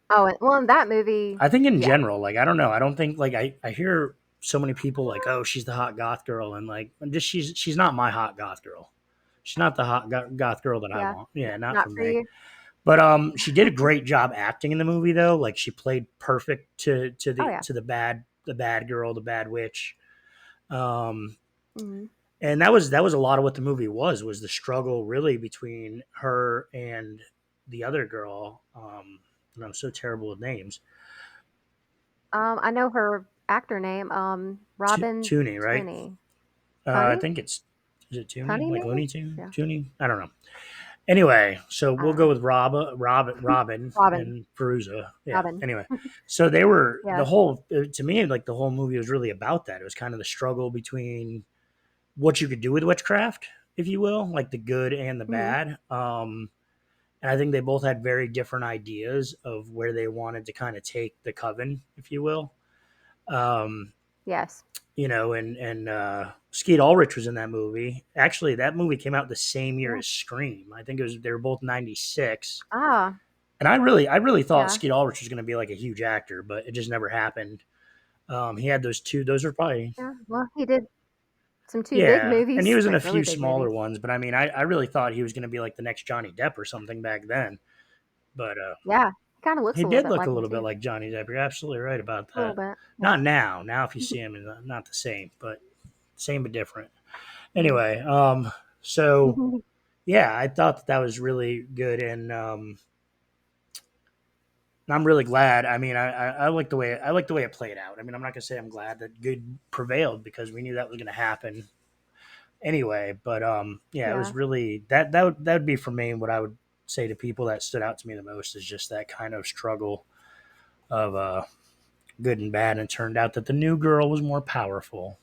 Speaker 2: Oh, well, in that movie,
Speaker 1: I think in
Speaker 2: yeah.
Speaker 1: general, like I don't know, I don't think like I hear so many people like, oh, she's the hot goth girl, and like just she's not my hot goth girl. She's not the hot goth girl that I
Speaker 2: Yeah.
Speaker 1: want. Yeah, not
Speaker 2: Not
Speaker 1: for
Speaker 2: for
Speaker 1: me.
Speaker 2: you.
Speaker 1: But she did a great job acting in the movie though. Like she played perfect
Speaker 2: Oh, yeah.
Speaker 1: to the bad girl, the bad witch. Um,
Speaker 2: Mhm.
Speaker 1: and that was a lot of what the movie was the struggle really between her and the other girl. And I'm so terrible with names.
Speaker 2: I know her actor name, Robin
Speaker 1: Tooney, right?
Speaker 2: Tunney.
Speaker 1: I
Speaker 2: Tunney?
Speaker 1: think it's is it Tooney
Speaker 2: Tunney,
Speaker 1: like
Speaker 2: maybe?
Speaker 1: Looney Tune
Speaker 2: Yeah.
Speaker 1: Tooney? I don't know. Anyway, so
Speaker 2: I
Speaker 1: we'll
Speaker 2: don't
Speaker 1: go
Speaker 2: know.
Speaker 1: with Robin
Speaker 2: Robin.
Speaker 1: and Perusa. Yeah.
Speaker 2: Robin.
Speaker 1: Anyway, so they were
Speaker 2: Yeah.
Speaker 1: to me like the whole movie was really about that. It was kind of the struggle between what you could do with witchcraft, if you will, like the good and the
Speaker 2: Mhm.
Speaker 1: bad. And I think they both had very different ideas of where they wanted to kind of take the coven, if you will. Um,
Speaker 2: Yes.
Speaker 1: and Skeet Ulrich was in that movie. Actually, that movie came out the same year
Speaker 2: Yeah.
Speaker 1: as Scream. I think it was they were both 96.
Speaker 2: Ah,
Speaker 1: And I really thought
Speaker 2: yeah.
Speaker 1: Skeet Ulrich was going to be like a huge actor, but it just never happened. He had those two; those were probably
Speaker 2: Yeah. Well, he did some 2 big
Speaker 1: yeah, and he
Speaker 2: movies,
Speaker 1: was in a
Speaker 2: like, really
Speaker 1: few
Speaker 2: big
Speaker 1: smaller
Speaker 2: movies.
Speaker 1: ones. But I mean, I really thought he was going to be like the next Johnny Depp or something back then. But
Speaker 2: Yeah. He kinda looks
Speaker 1: he
Speaker 2: a little
Speaker 1: did
Speaker 2: bit
Speaker 1: look a
Speaker 2: like him
Speaker 1: little bit
Speaker 2: too.
Speaker 1: like Johnny Depp. You're absolutely right about
Speaker 2: A little
Speaker 1: that.
Speaker 2: bit. Yeah.
Speaker 1: Not now. Now, if you see him, not the same, but same but different.
Speaker 2: Mm.
Speaker 1: Anyway, so yeah, I thought that was really good, and I'm really glad. I mean, I like the way it played out. I mean, I'm not gonna say I'm glad that good prevailed because we knew that was gonna happen anyway. But yeah, it was
Speaker 2: Yeah.
Speaker 1: really that would be for me what I would say to people that stood out to me the most is just that kind of struggle of good and bad. And it turned out that the new girl was more powerful.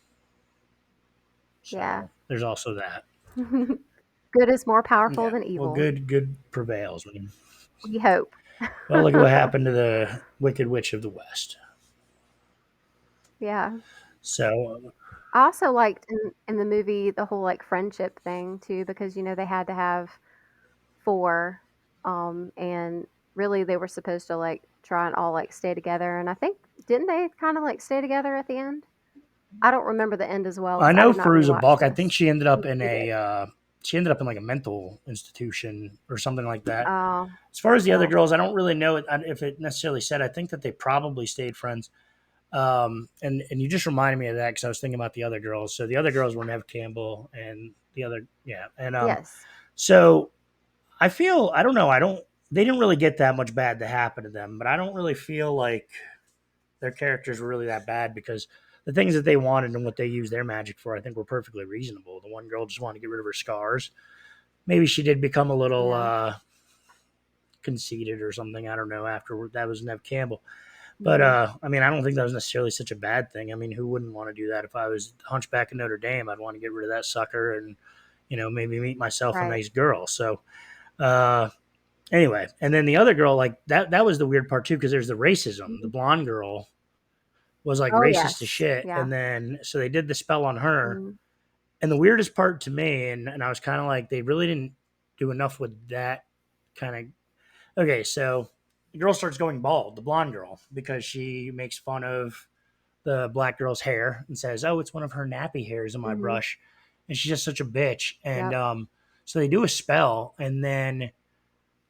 Speaker 2: Yeah.
Speaker 1: So there's also that.
Speaker 2: Good is more powerful
Speaker 1: Yeah.
Speaker 2: than
Speaker 1: Well,
Speaker 2: evil.
Speaker 1: good prevails.
Speaker 2: We hope.
Speaker 1: Well, look at what happened to the Wicked Witch of the West.
Speaker 2: Yeah.
Speaker 1: So
Speaker 2: I also liked in the movie the whole, like, friendship thing too because, they had to have 4, and really they were supposed to, like, try and all, like, stay together, and I think didn't they kinda, like, stay together at the end? I don't remember the end as well
Speaker 1: I
Speaker 2: because I
Speaker 1: know
Speaker 2: did not
Speaker 1: Feruza
Speaker 2: rewatch
Speaker 1: Balk. I think
Speaker 2: this.
Speaker 1: she ended up in
Speaker 2: You did.
Speaker 1: like a mental institution or something like that.
Speaker 2: Oh,
Speaker 1: As far as the other
Speaker 2: gosh.
Speaker 1: girls, I don't really know if it necessarily said. I think that they probably stayed friends. And you just reminded me of that because I was thinking about the other girls. So the other girls were Nev Campbell and the other yeah, and
Speaker 2: Yes.
Speaker 1: so I feel I don't know I don't they didn't really get that much bad to happen to them, but I don't really feel like their characters were really that bad because the things that they wanted and what they used their magic for, I think, were perfectly reasonable. The one girl just wanted to get rid of her scars. Maybe she did become a little
Speaker 2: Yeah.
Speaker 1: conceited or something. I don't know. Afterward, that was Nev Campbell. But
Speaker 2: Mhm.
Speaker 1: I mean, I don't think that was necessarily such a bad thing. I mean, who wouldn't want to do that? If I was Hunchback of Notre Dame, I'd want to get rid of that sucker and maybe meet myself a
Speaker 2: Right.
Speaker 1: nice girl. So uh, anyway, and then the other girl, like that was the weird part too, because there's the racism. The
Speaker 2: Mhm.
Speaker 1: blonde girl was like
Speaker 2: Oh,
Speaker 1: racist as
Speaker 2: yes.
Speaker 1: shit,
Speaker 2: Yeah.
Speaker 1: and then so they did the spell on her.
Speaker 2: Mhm.
Speaker 1: And the weirdest part to me, and I was kind of like, they really didn't do enough with that kind of. Okay, so the girl starts going bald, the blonde girl, because she makes fun of the black girl's hair and says, "Oh, it's one of her nappy hairs in my
Speaker 2: Mhm.
Speaker 1: brush," and she's just such a bitch. And
Speaker 2: Yep.
Speaker 1: so they do a spell, and then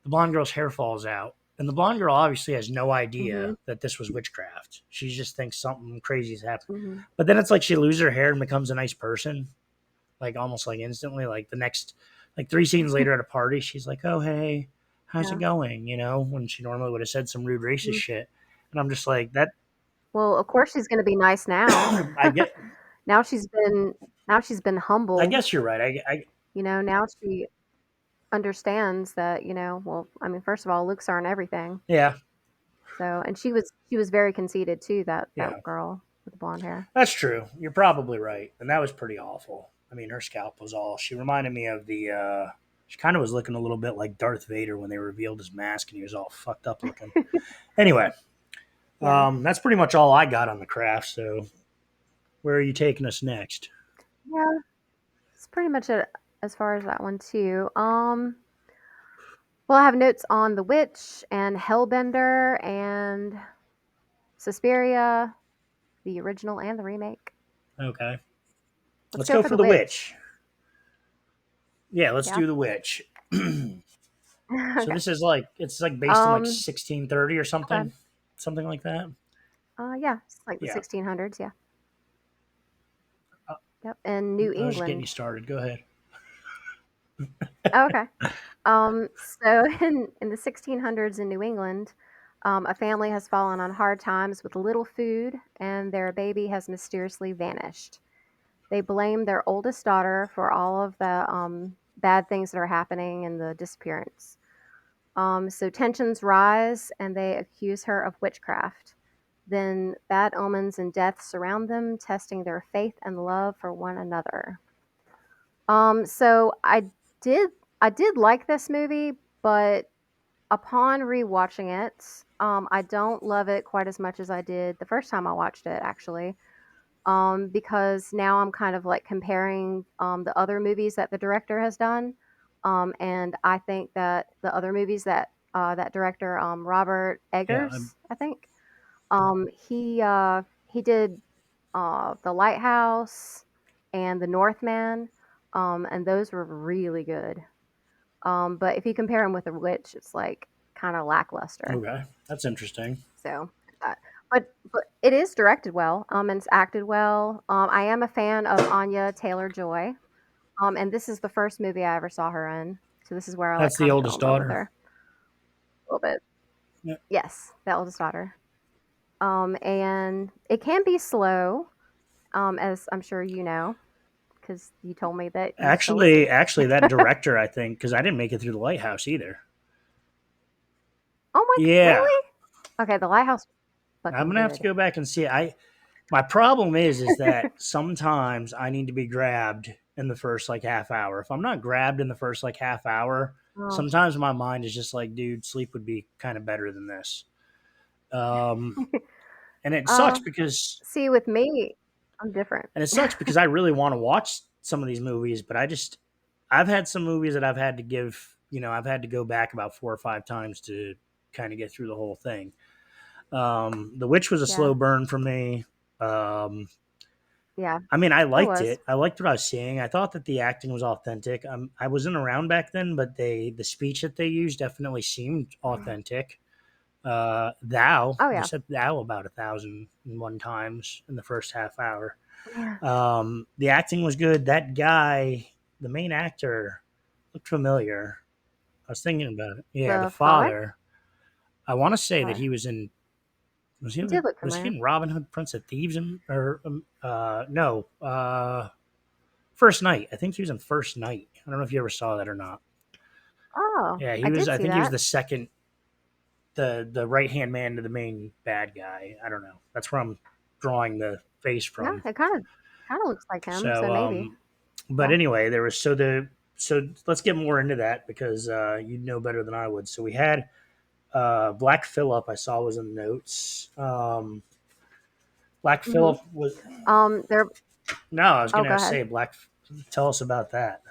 Speaker 1: the blonde girl's hair falls out. And the blonde girl obviously has no idea
Speaker 2: Mhm.
Speaker 1: that this was witchcraft. She just thinks something crazy has happened.
Speaker 2: Mhm.
Speaker 1: But then it's like she loses her hair and becomes a nice person, like almost like instantly. Like the next, like three scenes later at a party, she's like, "Oh, hey, how's it
Speaker 2: Yeah.
Speaker 1: going?" When she normally would have said some rude racist
Speaker 2: Mhm.
Speaker 1: shit. And I'm just like, that,
Speaker 2: Well, of course she's gonna be nice now.
Speaker 1: I get,
Speaker 2: Now she's been now she's been
Speaker 1: I
Speaker 2: humbled,
Speaker 1: guess you're right.
Speaker 2: now she understands that, well, I mean, first of all, looks aren't everything.
Speaker 1: Yeah,
Speaker 2: So, and she was very conceited too, that
Speaker 1: yeah.
Speaker 2: girl with the blonde hair.
Speaker 1: That's true. You're probably right. And that was pretty awful. I mean, her scalp was all. She reminded me of the. She kind of was looking a little bit like Darth Vader when they revealed his mask and he was all fucked up looking. Anyway,
Speaker 2: Yeah.
Speaker 1: that's pretty much all I got on the craft. So, where are you taking us next?
Speaker 2: Yeah, it's pretty much it as far as that one too. Well, I have notes on The Witch and Hellbender and Suspiria, the original and the remake.
Speaker 1: Okay.
Speaker 2: Let's
Speaker 1: Let's
Speaker 2: go
Speaker 1: go
Speaker 2: for
Speaker 1: for
Speaker 2: The
Speaker 1: the
Speaker 2: Witch.
Speaker 1: witch. Yeah, let's
Speaker 2: Yeah.
Speaker 1: do the witch. So
Speaker 2: Okay.
Speaker 1: this is like it's like based in like
Speaker 2: Um,
Speaker 1: 1630 or
Speaker 2: okay.
Speaker 1: something like that.
Speaker 2: Yeah, it's like the
Speaker 1: Yeah.
Speaker 2: 1600s, yeah.
Speaker 1: Uh,
Speaker 2: Yep, in New
Speaker 1: I was just getting you
Speaker 2: England.
Speaker 1: started. Go ahead.
Speaker 2: Oh, okay. So in the 1600s in New England, a family has fallen on hard times with little food, and their baby has mysteriously vanished. They blame their oldest daughter for all of the bad things that are happening and the disappearance. So tensions rise, and they accuse her of witchcraft. Then bad omens and death surround them, testing their faith and love for one another. So did I did like this movie, but upon rewatching it, I don't love it quite as much as I did the first time I watched it, actually. Because now I'm kind of like comparing the other movies that the director has done, and I think that the other movies that that director, Robert
Speaker 1: Yeah, I'm
Speaker 2: Eggers, I think, he did The Lighthouse and The Northman, and those were really good. But if you compare them with The Witch, it's like kind of lackluster.
Speaker 1: okay. That's interesting.
Speaker 2: So, uh, but it is directed well, and it's acted well. I am a fan of Anya Taylor Joy, and this is the first movie I ever saw her in. So this is where I like
Speaker 1: That's the
Speaker 2: kind of fell
Speaker 1: oldest
Speaker 2: in love with
Speaker 1: daughter.
Speaker 2: her a little bit.
Speaker 1: Yeah.
Speaker 2: Yes, the eldest daughter. And it can be slow, as I'm sure you know, because you told me that you fell asleep.
Speaker 1: Actually, that director, I think, because I didn't make it through the lighthouse either.
Speaker 2: Oh my,
Speaker 1: Yeah,
Speaker 2: really? Okay, The Lighthouse was
Speaker 1: I'm
Speaker 2: fucking
Speaker 1: gonna have to
Speaker 2: good.
Speaker 1: go back and see it. My problem is that sometimes I need to be grabbed in the first like half hour. If I'm not grabbed in the first like half hour,
Speaker 2: Oh,
Speaker 1: sometimes my mind is just like, dude, sleep would be kind of better than this. Um, and it
Speaker 2: uh,
Speaker 1: sucks because
Speaker 2: see, with me, I'm different.
Speaker 1: I really want to watch some of these movies, but I've had some movies that I've had to give, I've had to go back about 4 or 5 times to kind of get through the whole thing. The Witch was a
Speaker 2: Yeah,
Speaker 1: slow burn for me. Um,
Speaker 2: yeah,
Speaker 1: I mean, I
Speaker 2: it
Speaker 1: liked
Speaker 2: was.
Speaker 1: it. I liked what I was seeing. I thought that the acting was authentic. I wasn't around back then, but the speech that they used definitely seemed authentic.
Speaker 2: Oh
Speaker 1: They
Speaker 2: yeah,
Speaker 1: said thou about 1,001 times in the first half hour.
Speaker 2: yeah.
Speaker 1: The acting was good. That guy, the main actor, looked familiar. I was thinking about it. Yeah, the
Speaker 2: The father?
Speaker 1: father. I want to say that
Speaker 2: What?
Speaker 1: he was in.
Speaker 2: He did look
Speaker 1: Was he
Speaker 2: familiar.
Speaker 1: in Robin Hood, Prince of Thieves, or no, First Night? I think he was in First Night. I don't know if you ever saw that or not.
Speaker 2: Oh,
Speaker 1: Yeah, he
Speaker 2: I
Speaker 1: was.
Speaker 2: did
Speaker 1: I
Speaker 2: see
Speaker 1: think he was
Speaker 2: that.
Speaker 1: the second, the right hand man to the main bad guy. I don't know. That's where I'm drawing the face
Speaker 2: Yeah,
Speaker 1: from.
Speaker 2: it kind of looks like him. So
Speaker 1: So,
Speaker 2: maybe.
Speaker 1: but
Speaker 2: Yeah.
Speaker 1: anyway, there was so let's get more into that because you know better than I would. So we had Black Phillip. I saw was in the notes. Black
Speaker 2: Mhm.
Speaker 1: Phillip was
Speaker 2: There.
Speaker 1: no. I was
Speaker 2: Oh, go
Speaker 1: gonna
Speaker 2: ahead.
Speaker 1: say Black. Tell us about that.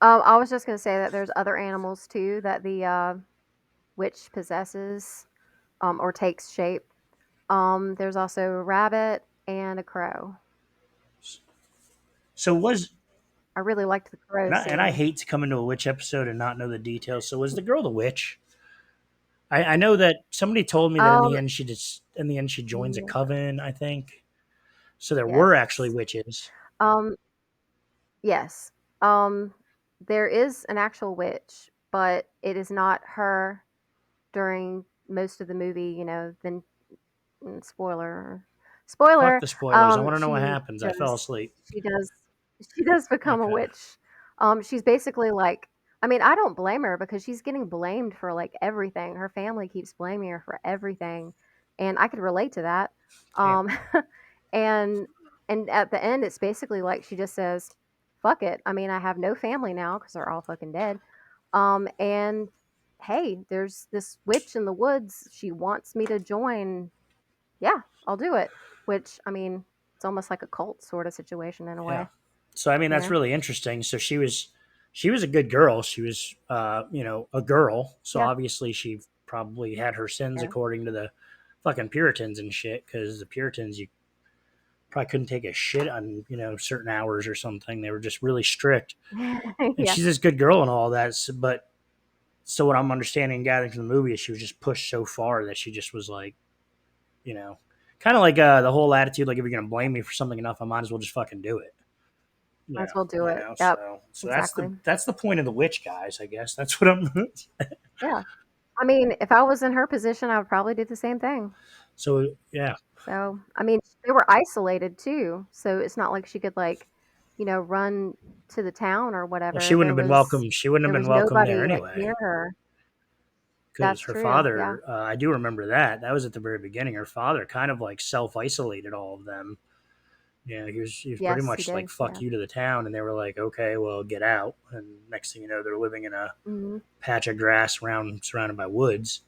Speaker 2: I was just gonna say that there's other animals too that the witch possesses, or takes shape. There's also a rabbit and a crow.
Speaker 1: So was
Speaker 2: I really liked the crow
Speaker 1: and I
Speaker 2: scene.
Speaker 1: hate to come into a witch episode and not know the details. So was the girl the witch? I know that somebody told me that
Speaker 2: Um,
Speaker 1: in the end she joins a
Speaker 2: yeah,
Speaker 1: coven. I think so. There were actually
Speaker 2: yes.
Speaker 1: witches.
Speaker 2: Um, yes. Um, there is an actual witch, but it is not her during most of the movie. Then spoiler,
Speaker 1: Fuck
Speaker 2: spoiler.
Speaker 1: the spoilers. I want to know what
Speaker 2: She
Speaker 1: happens. I fell
Speaker 2: does,
Speaker 1: asleep.
Speaker 2: she does, she does become a
Speaker 1: Okay.
Speaker 2: witch. She's basically like, I mean, I don't blame her because she's getting blamed for like everything. Her family keeps blaming her for everything, and I could relate to that.
Speaker 1: Damn.
Speaker 2: Um, and and at the end, it's basically like she just says, "Fuck it." I mean, I have no family now because they're all fucking dead. And hey, there's this witch in the woods. She wants me to join. Yeah, I'll do it. Which, I mean, it's almost like a cult sort of situation in a
Speaker 1: Yeah.
Speaker 2: way,
Speaker 1: So I mean
Speaker 2: you
Speaker 1: that's
Speaker 2: know?
Speaker 1: really interesting. So she was a good girl. She was a girl. So
Speaker 2: Yeah,
Speaker 1: obviously she probably had her sins
Speaker 2: yeah.
Speaker 1: according to the fucking Puritans and shit. Because the Puritans you probably couldn't take a shit on certain hours or something. They were just really strict. And
Speaker 2: Yeah,
Speaker 1: she's this good girl and all that. But so what I'm understanding and gathering from the movie is she was just pushed so far that she just was like you know, kind of like the whole attitude like if you're gonna blame me for something enough, I might as well just fucking do it.
Speaker 2: might as well do it. Yep,
Speaker 1: So
Speaker 2: exactly.
Speaker 1: that's the point of the witch guys, I guess. That's what I'm.
Speaker 2: Yeah. I mean, if I was in her position, I would probably do the same thing.
Speaker 1: So yeah,
Speaker 2: So, I mean, they were isolated too, so it's not like she could like, run to the town or
Speaker 1: well,
Speaker 2: whatever.
Speaker 1: she wouldn't have been welcome. She wouldn't have
Speaker 2: There
Speaker 1: been
Speaker 2: was
Speaker 1: welcome there
Speaker 2: nobody like
Speaker 1: anyway
Speaker 2: near her.
Speaker 1: because
Speaker 2: That's
Speaker 1: her
Speaker 2: true. Yeah.
Speaker 1: father. I do remember that. That was at the very beginning. Her father kind of like self isolated all of them. Yeah, he was pretty
Speaker 2: Yes, he
Speaker 1: much like
Speaker 2: did.
Speaker 1: fuck
Speaker 2: Yeah.
Speaker 1: you to the town, and they were like, okay, well, get out. And next thing you know, they're living in a
Speaker 2: Mhm.
Speaker 1: patch of grass around surrounded by woods.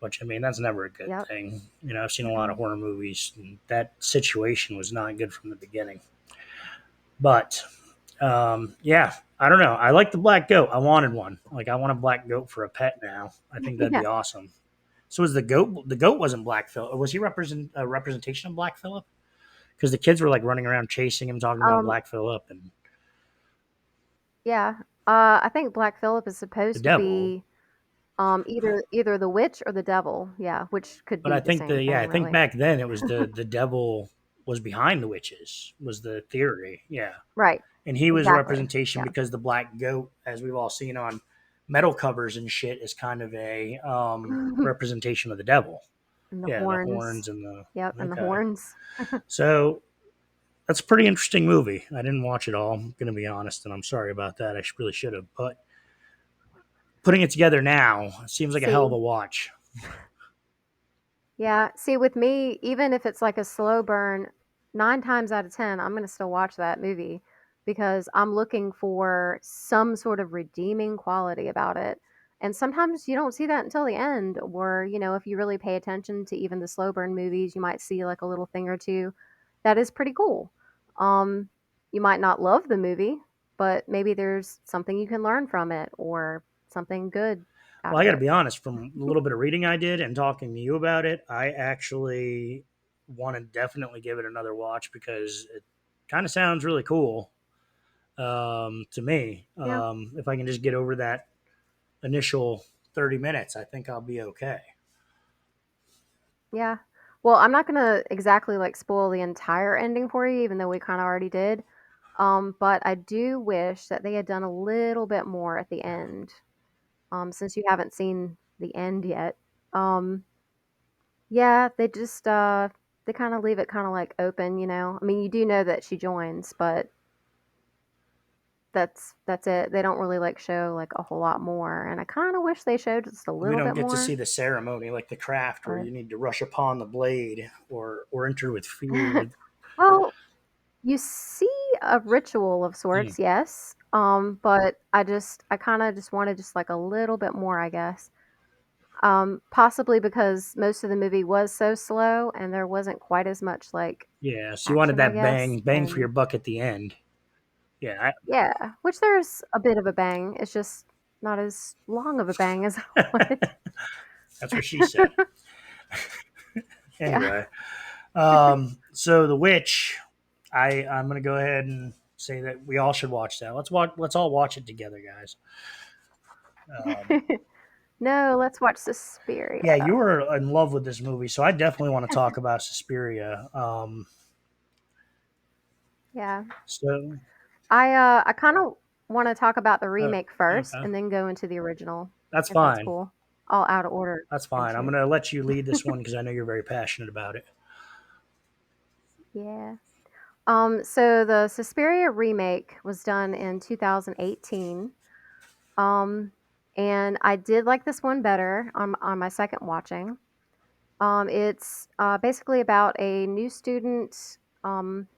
Speaker 1: Which I mean, that's never a good
Speaker 2: Yep.
Speaker 1: thing. I've seen a lot of horror movies, and that situation was not good from the beginning. But yeah, I don't know. I like the black goat. I wanted one. Like I want a black goat for a pet now. I think that'd
Speaker 2: Yeah.
Speaker 1: be awesome. So was the goat? The goat wasn't Black Phillip. Was he represent a representation of Black Phillip? Because the kids were like running around chasing him, talking about
Speaker 2: Um,
Speaker 1: Black Phillip and
Speaker 2: yeah. I think Black Phillip is
Speaker 1: the
Speaker 2: supposed to
Speaker 1: devil.
Speaker 2: be either the witch or the devil. Yeah, which could
Speaker 1: But I
Speaker 2: be the
Speaker 1: think
Speaker 2: same
Speaker 1: I
Speaker 2: thing,
Speaker 1: think
Speaker 2: really.
Speaker 1: back then it was the devil was behind the witches was the theory. Yeah.
Speaker 2: Right.
Speaker 1: And he was a
Speaker 2: Exactly.
Speaker 1: representation
Speaker 2: Yeah.
Speaker 1: because the black goat, as we've all seen on metal covers and shit, is kind of a representation of the devil.
Speaker 2: And the
Speaker 1: Yeah, the
Speaker 2: horns.
Speaker 1: horns and the
Speaker 2: Yep, and the
Speaker 1: okay.
Speaker 2: horns.
Speaker 1: So that's a pretty interesting movie. I didn't watch it all. I'm gonna be honest, and I'm sorry about that. Really should have, but putting it together now seems like a hell of
Speaker 2: See,
Speaker 1: a watch.
Speaker 2: yeah, see, with me, even if it's like a slow burn, 9 times out of 10, I'm gonna still watch that movie because I'm looking for some sort of redeeming quality about it. And sometimes you don't see that until the end, or, if you really pay attention to even the slow burn movies, you might see like a little thing or two that is pretty cool. Um, you might not love the movie, but maybe there's something you can learn from it or something good out
Speaker 1: Well, I
Speaker 2: of
Speaker 1: got to
Speaker 2: it.
Speaker 1: be honest. From the little bit of reading I did and talking to you about it, I actually want to definitely give it another watch because it kind of sounds really cool to me.
Speaker 2: Yeah.
Speaker 1: If I can just get over that initial 30 minutes, I think I'll be okay.
Speaker 2: Yeah. Well, I'm not gonna exactly like spoil the entire ending for you, even though we kind of already did. But I do wish that they had done a little bit more at the
Speaker 1: Yeah.
Speaker 2: end. Since you haven't seen the end yet. Um, Yeah, they kind of leave it kind of like open, you know. I mean, you do know that she joins, but that's it. They don't really like show like a whole lot more, and I kind of wish they showed just a
Speaker 1: We
Speaker 2: little
Speaker 1: don't
Speaker 2: bit
Speaker 1: get to see
Speaker 2: more.
Speaker 1: the ceremony like the craft where
Speaker 2: But
Speaker 1: you need to rush upon the blade or enter with fear.
Speaker 2: well, you see a ritual of
Speaker 1: Hmm.
Speaker 2: sorts, yes. But I kind of just wanted just like a little bit more, I guess. Possibly because most of the movie was so slow and there wasn't quite as much like
Speaker 1: Yeah, so you wanted
Speaker 2: action, I
Speaker 1: that
Speaker 2: guess.
Speaker 1: bang for your
Speaker 2: And
Speaker 1: buck at the end. Yeah,
Speaker 2: yeah, which there's a bit of a bang. It's just not as long of a bang as I wanted.
Speaker 1: that's what she said.
Speaker 2: Yeah.
Speaker 1: Anyway, so the witch, I'm gonna go ahead and say that we all should watch that. Let's all watch it together, guys. Um,
Speaker 2: No, let's watch
Speaker 1: yeah, you
Speaker 2: Suspiria.
Speaker 1: were in love with this movie, so I definitely want to talk about Suspiria.
Speaker 2: Yeah.
Speaker 1: So
Speaker 2: I kind of want to talk about the
Speaker 1: uh,
Speaker 2: remake first
Speaker 1: okay,
Speaker 2: and then go into the original,
Speaker 1: that's
Speaker 2: if that's
Speaker 1: fine.
Speaker 2: cool. All out of order,
Speaker 1: That's fine. I'm
Speaker 2: actually.
Speaker 1: gonna let you lead this one because I know you're very passionate about it.
Speaker 2: Yeah. So the Suspiria remake was done in 2018. Um, and I did like this one better on my second watching. It's basically about a new student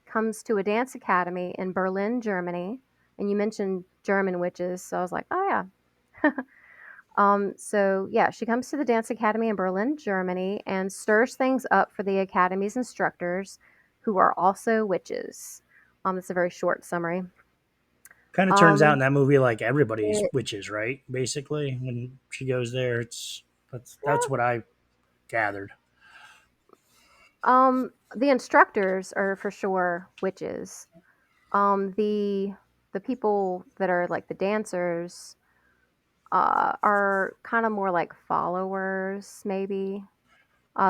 Speaker 2: comes to a dance academy in Berlin, Germany. And you mentioned German witches, so I was like, oh yeah. So yeah, she comes to the dance academy in Berlin, Germany, and stirs things up for the academy's instructors, who are also witches. It's a very short summary.
Speaker 1: Kind of turns out in
Speaker 2: Um,
Speaker 1: that movie like everybody's
Speaker 2: it,
Speaker 1: witches, right? Basically, when she goes there, that's
Speaker 2: yeah,
Speaker 1: what I gathered.
Speaker 2: the instructors are for sure witches. The people that are like the dancers are kind of more like followers, maybe.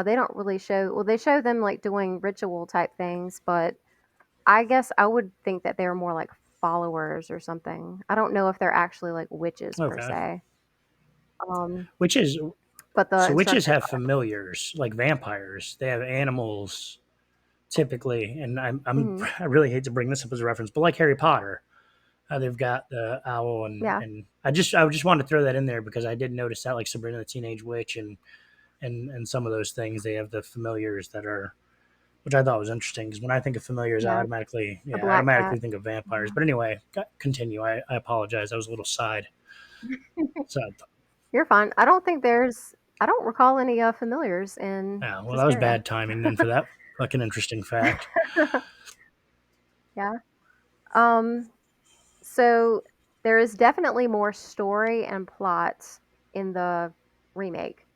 Speaker 2: They don't really show. Well, they show them like doing ritual type things, but I guess I would think that they're more like followers or something. I don't know if they're actually like witches per
Speaker 1: Okay,
Speaker 2: se. Um,
Speaker 1: witches.
Speaker 2: but the
Speaker 1: So witches
Speaker 2: instructors
Speaker 1: have
Speaker 2: are.
Speaker 1: familiars like vampires. They have animals typically, and
Speaker 2: Hmm.
Speaker 1: I really hate to bring this up as a reference, but like Harry Potter, they've got the owl,
Speaker 2: Yeah,
Speaker 1: and I just wanted to throw that in there because I did notice that like Sabrina the Teenage Witch and some of those things they have the familiars that are, which I thought was interesting because when I think of familiars,
Speaker 2: yeah. The
Speaker 1: I
Speaker 2: black cat.
Speaker 1: automatically think of vampires.
Speaker 2: Yeah.
Speaker 1: But anyway, continue. I apologize. That was a little side. So
Speaker 2: You're fine. I don't think there's. I don't recall any familiars in
Speaker 1: yeah, well, that was
Speaker 2: Suspiria.
Speaker 1: bad timing then for that fucking interesting fact.
Speaker 2: Yeah. Um. So there is definitely more story and plot in the remake.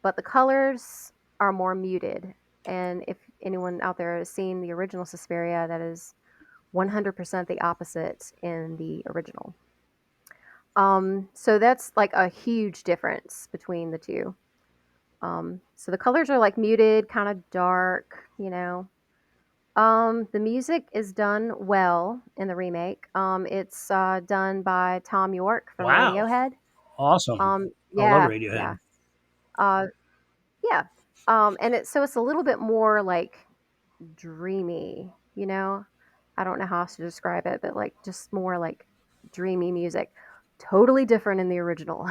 Speaker 2: But the colors are more muted. And if anyone out there has seen the original Suspiria, that is 100% the opposite in the original. So that's like a huge difference between the two. So the colors are like muted, kind of dark, you know. The music is done well in the remake. It's done by Tom York from
Speaker 1: Wow,
Speaker 2: Radiohead.
Speaker 1: awesome. I love
Speaker 2: Yeah, yeah,
Speaker 1: Radiohead.
Speaker 2: uh, yeah. And it's a little bit more like dreamy, you know. I don't know how else to describe it, but like just more like dreamy music. Totally different in the original.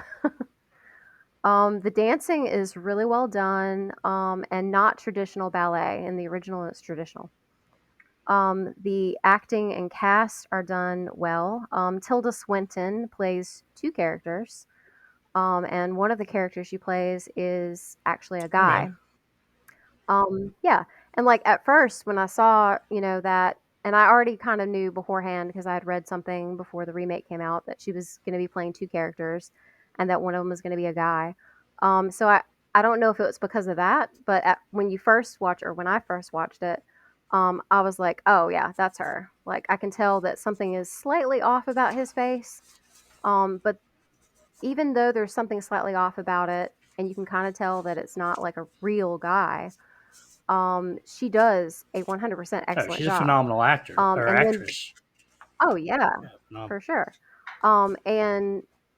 Speaker 2: The dancing is really well done, and not traditional ballet. In the original, it's traditional. The acting and cast are done well. Tilda Swinton plays two characters, and one of the characters she plays is actually a
Speaker 1: Okay,
Speaker 2: guy. Yeah, and, like, at first, when I saw, you know, that and I already kinda knew beforehand because I had read something before the remake came out that she was gonna be playing 2 characters and that one of them was gonna be a guy. So I don't know if it was because of that, but when you first watch or when I first watched it, I was like, "Oh, yeah, that's her." Like, I can tell that something is slightly off about his face, but even though there's something slightly off about it, and you can kinda tell that it's not like a real guy, she does a 100%
Speaker 1: oh,
Speaker 2: excellent
Speaker 1: she's a
Speaker 2: job.
Speaker 1: phenomenal actor or
Speaker 2: And then
Speaker 1: actress.
Speaker 2: oh, yeah,
Speaker 1: Yeah, phenomenal.
Speaker 2: for sure.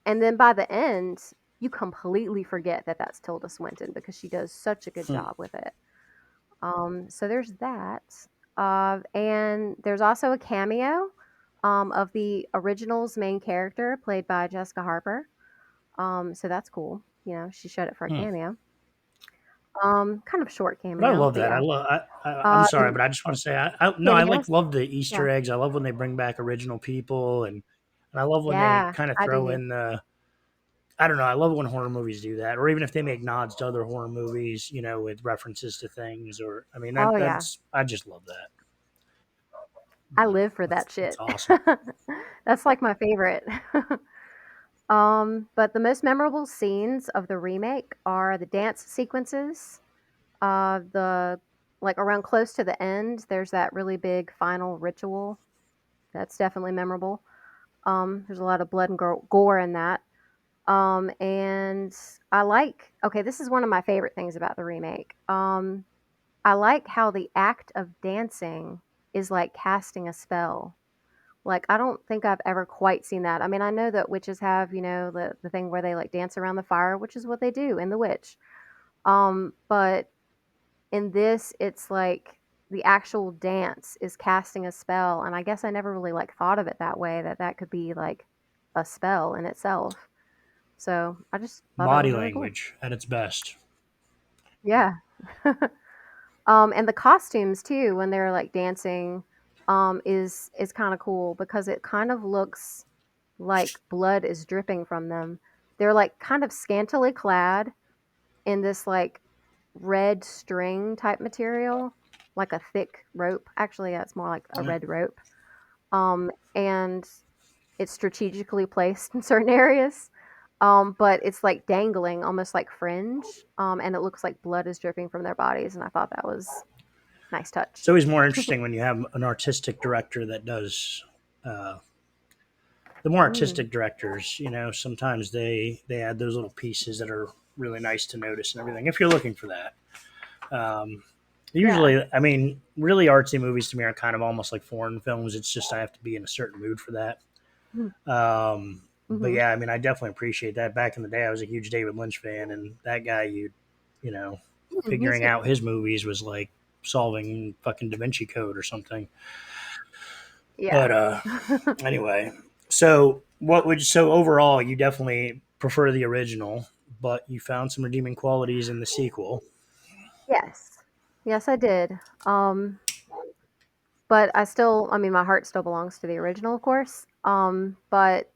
Speaker 2: And then by the end, you completely forget that that's Tilda Swinton because she does such a good
Speaker 1: Hmm.
Speaker 2: job with it. So there's that. And there's also a cameo of the original's main character, played by Jessica Harper. So that's cool. You know, she showed it for a
Speaker 1: Hmm.
Speaker 2: cameo. Kind of short
Speaker 1: But I
Speaker 2: cameo,
Speaker 1: love
Speaker 2: but
Speaker 1: that.
Speaker 2: yeah.
Speaker 1: I'm sorry,
Speaker 2: And
Speaker 1: but I just want to say, no, I
Speaker 2: cameos?
Speaker 1: like love the
Speaker 2: Yeah.
Speaker 1: Easter eggs. I love when they bring back original people, and I love when they
Speaker 2: Yeah,
Speaker 1: kind of
Speaker 2: I do
Speaker 1: throw
Speaker 2: too.
Speaker 1: in the. I don't know. I love when horror movies do that, or even if they make nods to other horror movies, with references to things. Or I mean,
Speaker 2: Oh, yeah.
Speaker 1: that's I just love that.
Speaker 2: I live for
Speaker 1: That's
Speaker 2: that
Speaker 1: that's
Speaker 2: shit.
Speaker 1: awesome.
Speaker 2: That's like my favorite. But the most memorable scenes of the remake are the dance sequences. The like around close to the end, there's that really big final ritual. That's definitely memorable. There's a lot of blood and gore in that. And I like. Okay, this is one of my favorite things about the remake. I like how the act of dancing is like casting a spell. Like, I don't think I've ever quite seen that. I mean, I know that witches have, the thing where they like dance around the fire, which is what they do in The Witch. But in this, it's like the actual dance is casting a spell, and I guess I never really like thought of it that way, that that could be like a spell in itself. So I just thought that was
Speaker 1: Body
Speaker 2: really cool.
Speaker 1: language at its best.
Speaker 2: Yeah. And the costumes too, when they're like dancing, is kind of cool because it kind of looks like blood is dripping from them. They're like kind of scantily clad in this like red string type material, like a thick rope. Actually, that's more like a
Speaker 1: Yeah.
Speaker 2: red rope. And it's strategically placed in certain areas. But it's like dangling, almost like fringe. And it looks like blood is dripping from their bodies. And I thought that was a nice touch.
Speaker 1: It's always more interesting when you have an artistic director that does. Uh, the more
Speaker 2: Mm,
Speaker 1: artistic directors, sometimes they add those little pieces that are really nice to notice and everything. If you're looking for that, um,
Speaker 2: yeah.
Speaker 1: usually, I mean, really artsy movies to me are kind of almost like foreign films. It's just I have to be in a certain mood for that. But
Speaker 2: Mm-hmm.
Speaker 1: yeah, I mean, I definitely appreciate that. Back in the day, I was a huge David Lynch fan, and that guy, you know,
Speaker 2: Me
Speaker 1: figuring
Speaker 2: too.
Speaker 1: out his movies was like solving fucking Da Vinci Code or something.
Speaker 2: Yeah.
Speaker 1: But anyway, so overall you definitely prefer the original, but you found some redeeming qualities in the sequel.
Speaker 2: Yes. Yes, I did. But I mean, my heart still belongs to the original, of course. But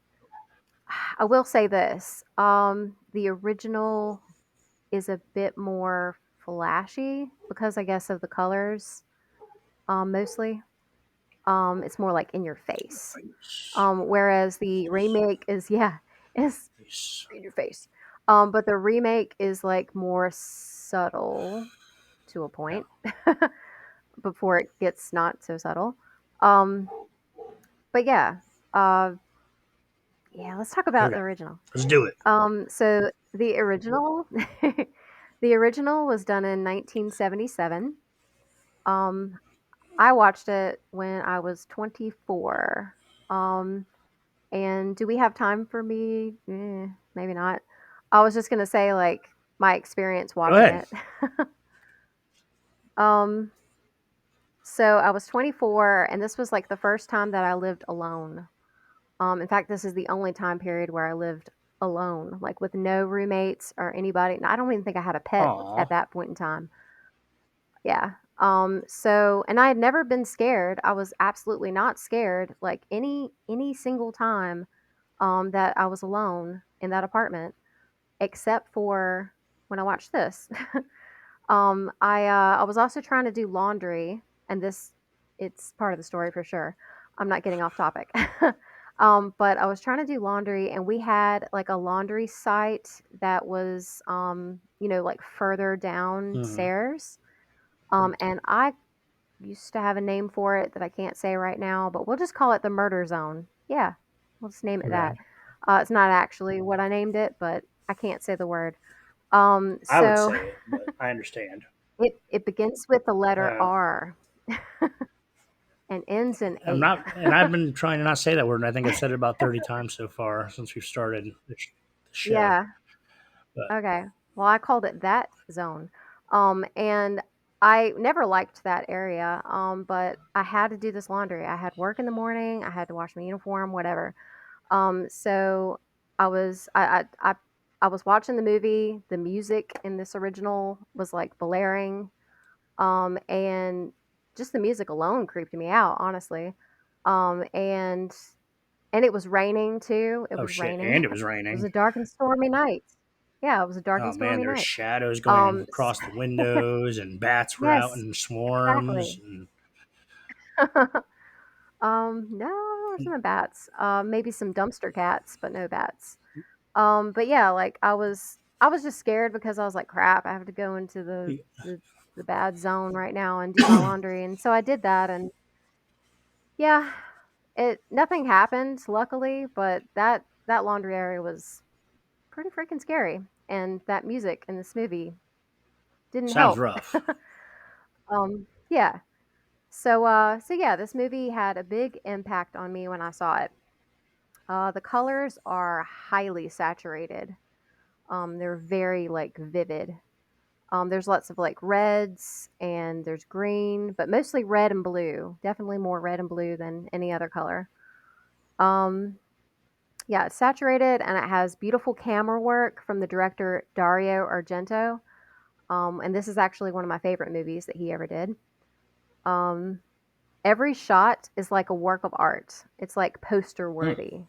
Speaker 2: I will say this: the original is a bit more flashy because I guess of the colors, mostly. It's more like in your face.
Speaker 1: Nice.
Speaker 2: Whereas the remake is, yeah, is
Speaker 1: Nice.
Speaker 2: in your face. But the remake is like more subtle to a
Speaker 1: Yeah.
Speaker 2: point before it gets not so subtle. Um, but yeah, uh, yeah, let's talk about
Speaker 1: Okay.
Speaker 2: the original.
Speaker 1: Let's do it.
Speaker 2: So the original, the original was done in 1977. Um, I watched it when I was 24. Um, and do we have time for me? Maybe not. I was just gonna say like my experience
Speaker 1: Go
Speaker 2: watching
Speaker 1: ahead.
Speaker 2: it. um, so I was 24, and this was like the first time that I lived alone. In fact, this is the only time period where I lived alone, like with no roommates or anybody. And I don't even think I had a pet
Speaker 1: Aw.
Speaker 2: at that point in time. Yeah. And I had never been scared. I was absolutely not scared like any single time that I was alone in that apartment, except for when I watched this. I was also trying to do laundry, and this it's part of the story for sure. I'm not getting off topic. But I was trying to do laundry, and we had like a laundry site that was, like further
Speaker 1: Hmm.
Speaker 2: downstairs. And I used to have a name for it that I can't say right now, but we'll just call it the murder zone. Yeah, we'll just name it
Speaker 1: Okay.
Speaker 2: that. It's not actually what I named it, but I can't say the word.
Speaker 1: I would
Speaker 2: So
Speaker 1: say it, but I understand.
Speaker 2: it begins with the letter
Speaker 1: Uh,
Speaker 2: R and ends in
Speaker 1: I'm
Speaker 2: ape.
Speaker 1: not, and I've been trying to not say that word, and I think I've said it about 30 times so far since we've started the show.
Speaker 2: Yeah.
Speaker 1: But
Speaker 2: Okay. Well, I called it that zone. And I never liked that area. But I had to do this laundry. I had work in the morning. I had to wash my uniform, whatever. So I was I was watching the movie. The music in this original was like blaring. And just the music alone creeped me out, honestly. Um, and and it was raining too. It
Speaker 1: oh
Speaker 2: was
Speaker 1: shit,
Speaker 2: raining.
Speaker 1: and it was
Speaker 2: It was
Speaker 1: raining.
Speaker 2: a dark and stormy night. Yeah, it was a dark and
Speaker 1: Oh man,
Speaker 2: stormy
Speaker 1: there were
Speaker 2: night.
Speaker 1: shadows going
Speaker 2: Um, s
Speaker 1: across the windows, and bats were out
Speaker 2: yes,
Speaker 1: in swarms.
Speaker 2: exactly.
Speaker 1: And
Speaker 2: No, there wasn't a bats. Maybe some dumpster cats, but no bats. But yeah, like I was just scared because I was like, crap, I have to go into the bad zone right now and do my laundry. And so I did that, and yeah, it nothing happened, luckily, but that laundry area was pretty freaking scary. And that music in this movie didn't
Speaker 1: sounds
Speaker 2: help.
Speaker 1: rough.
Speaker 2: Yeah. So yeah, this movie had a big impact on me when I saw it. The colors are highly saturated. They're very like vivid. There's lots of like reds and there's green, but mostly red and blue. Definitely more red and blue than any other color. Um, yeah, it's saturated and it has beautiful camera work from the director Dario Argento. And this is actually one of my favorite movies that he ever did. Um, every shot is like a work of art. It's like poster
Speaker 1: Hmm.
Speaker 2: worthy.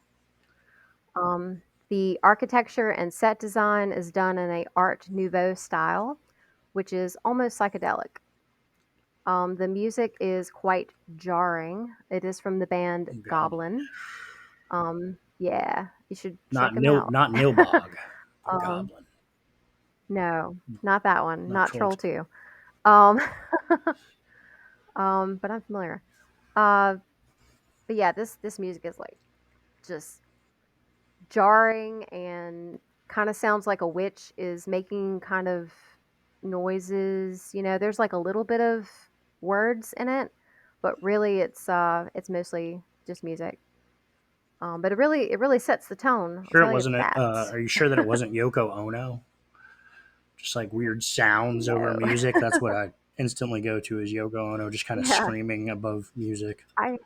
Speaker 2: The architecture and set design is done in a Art Nouveau style, which is almost psychedelic. The music is quite jarring. It is from the band
Speaker 1: Goblin,
Speaker 2: Goblin. Yeah, you should check
Speaker 1: not
Speaker 2: them out.
Speaker 1: not Nilbog, but
Speaker 2: um,
Speaker 1: Goblin,
Speaker 2: no, not that one.
Speaker 1: not
Speaker 2: Not
Speaker 1: Troll.
Speaker 2: Troll 2. Um, but I'm familiar. Uh, but yeah, this music is like just jarring and kind of sounds like a witch is making kind of noises. There's like a little bit of words in it, but really it's mostly just music. But it really sets the tone. I'll
Speaker 1: Sure, it
Speaker 2: tell you
Speaker 1: wasn't.
Speaker 2: that.
Speaker 1: Are you sure that it wasn't Yoko Ono? Just like weird sounds over
Speaker 2: No.
Speaker 1: music. That's what I instantly go to is Yoko Ono, just kind of
Speaker 2: Yeah.
Speaker 1: screaming above music.
Speaker 2: I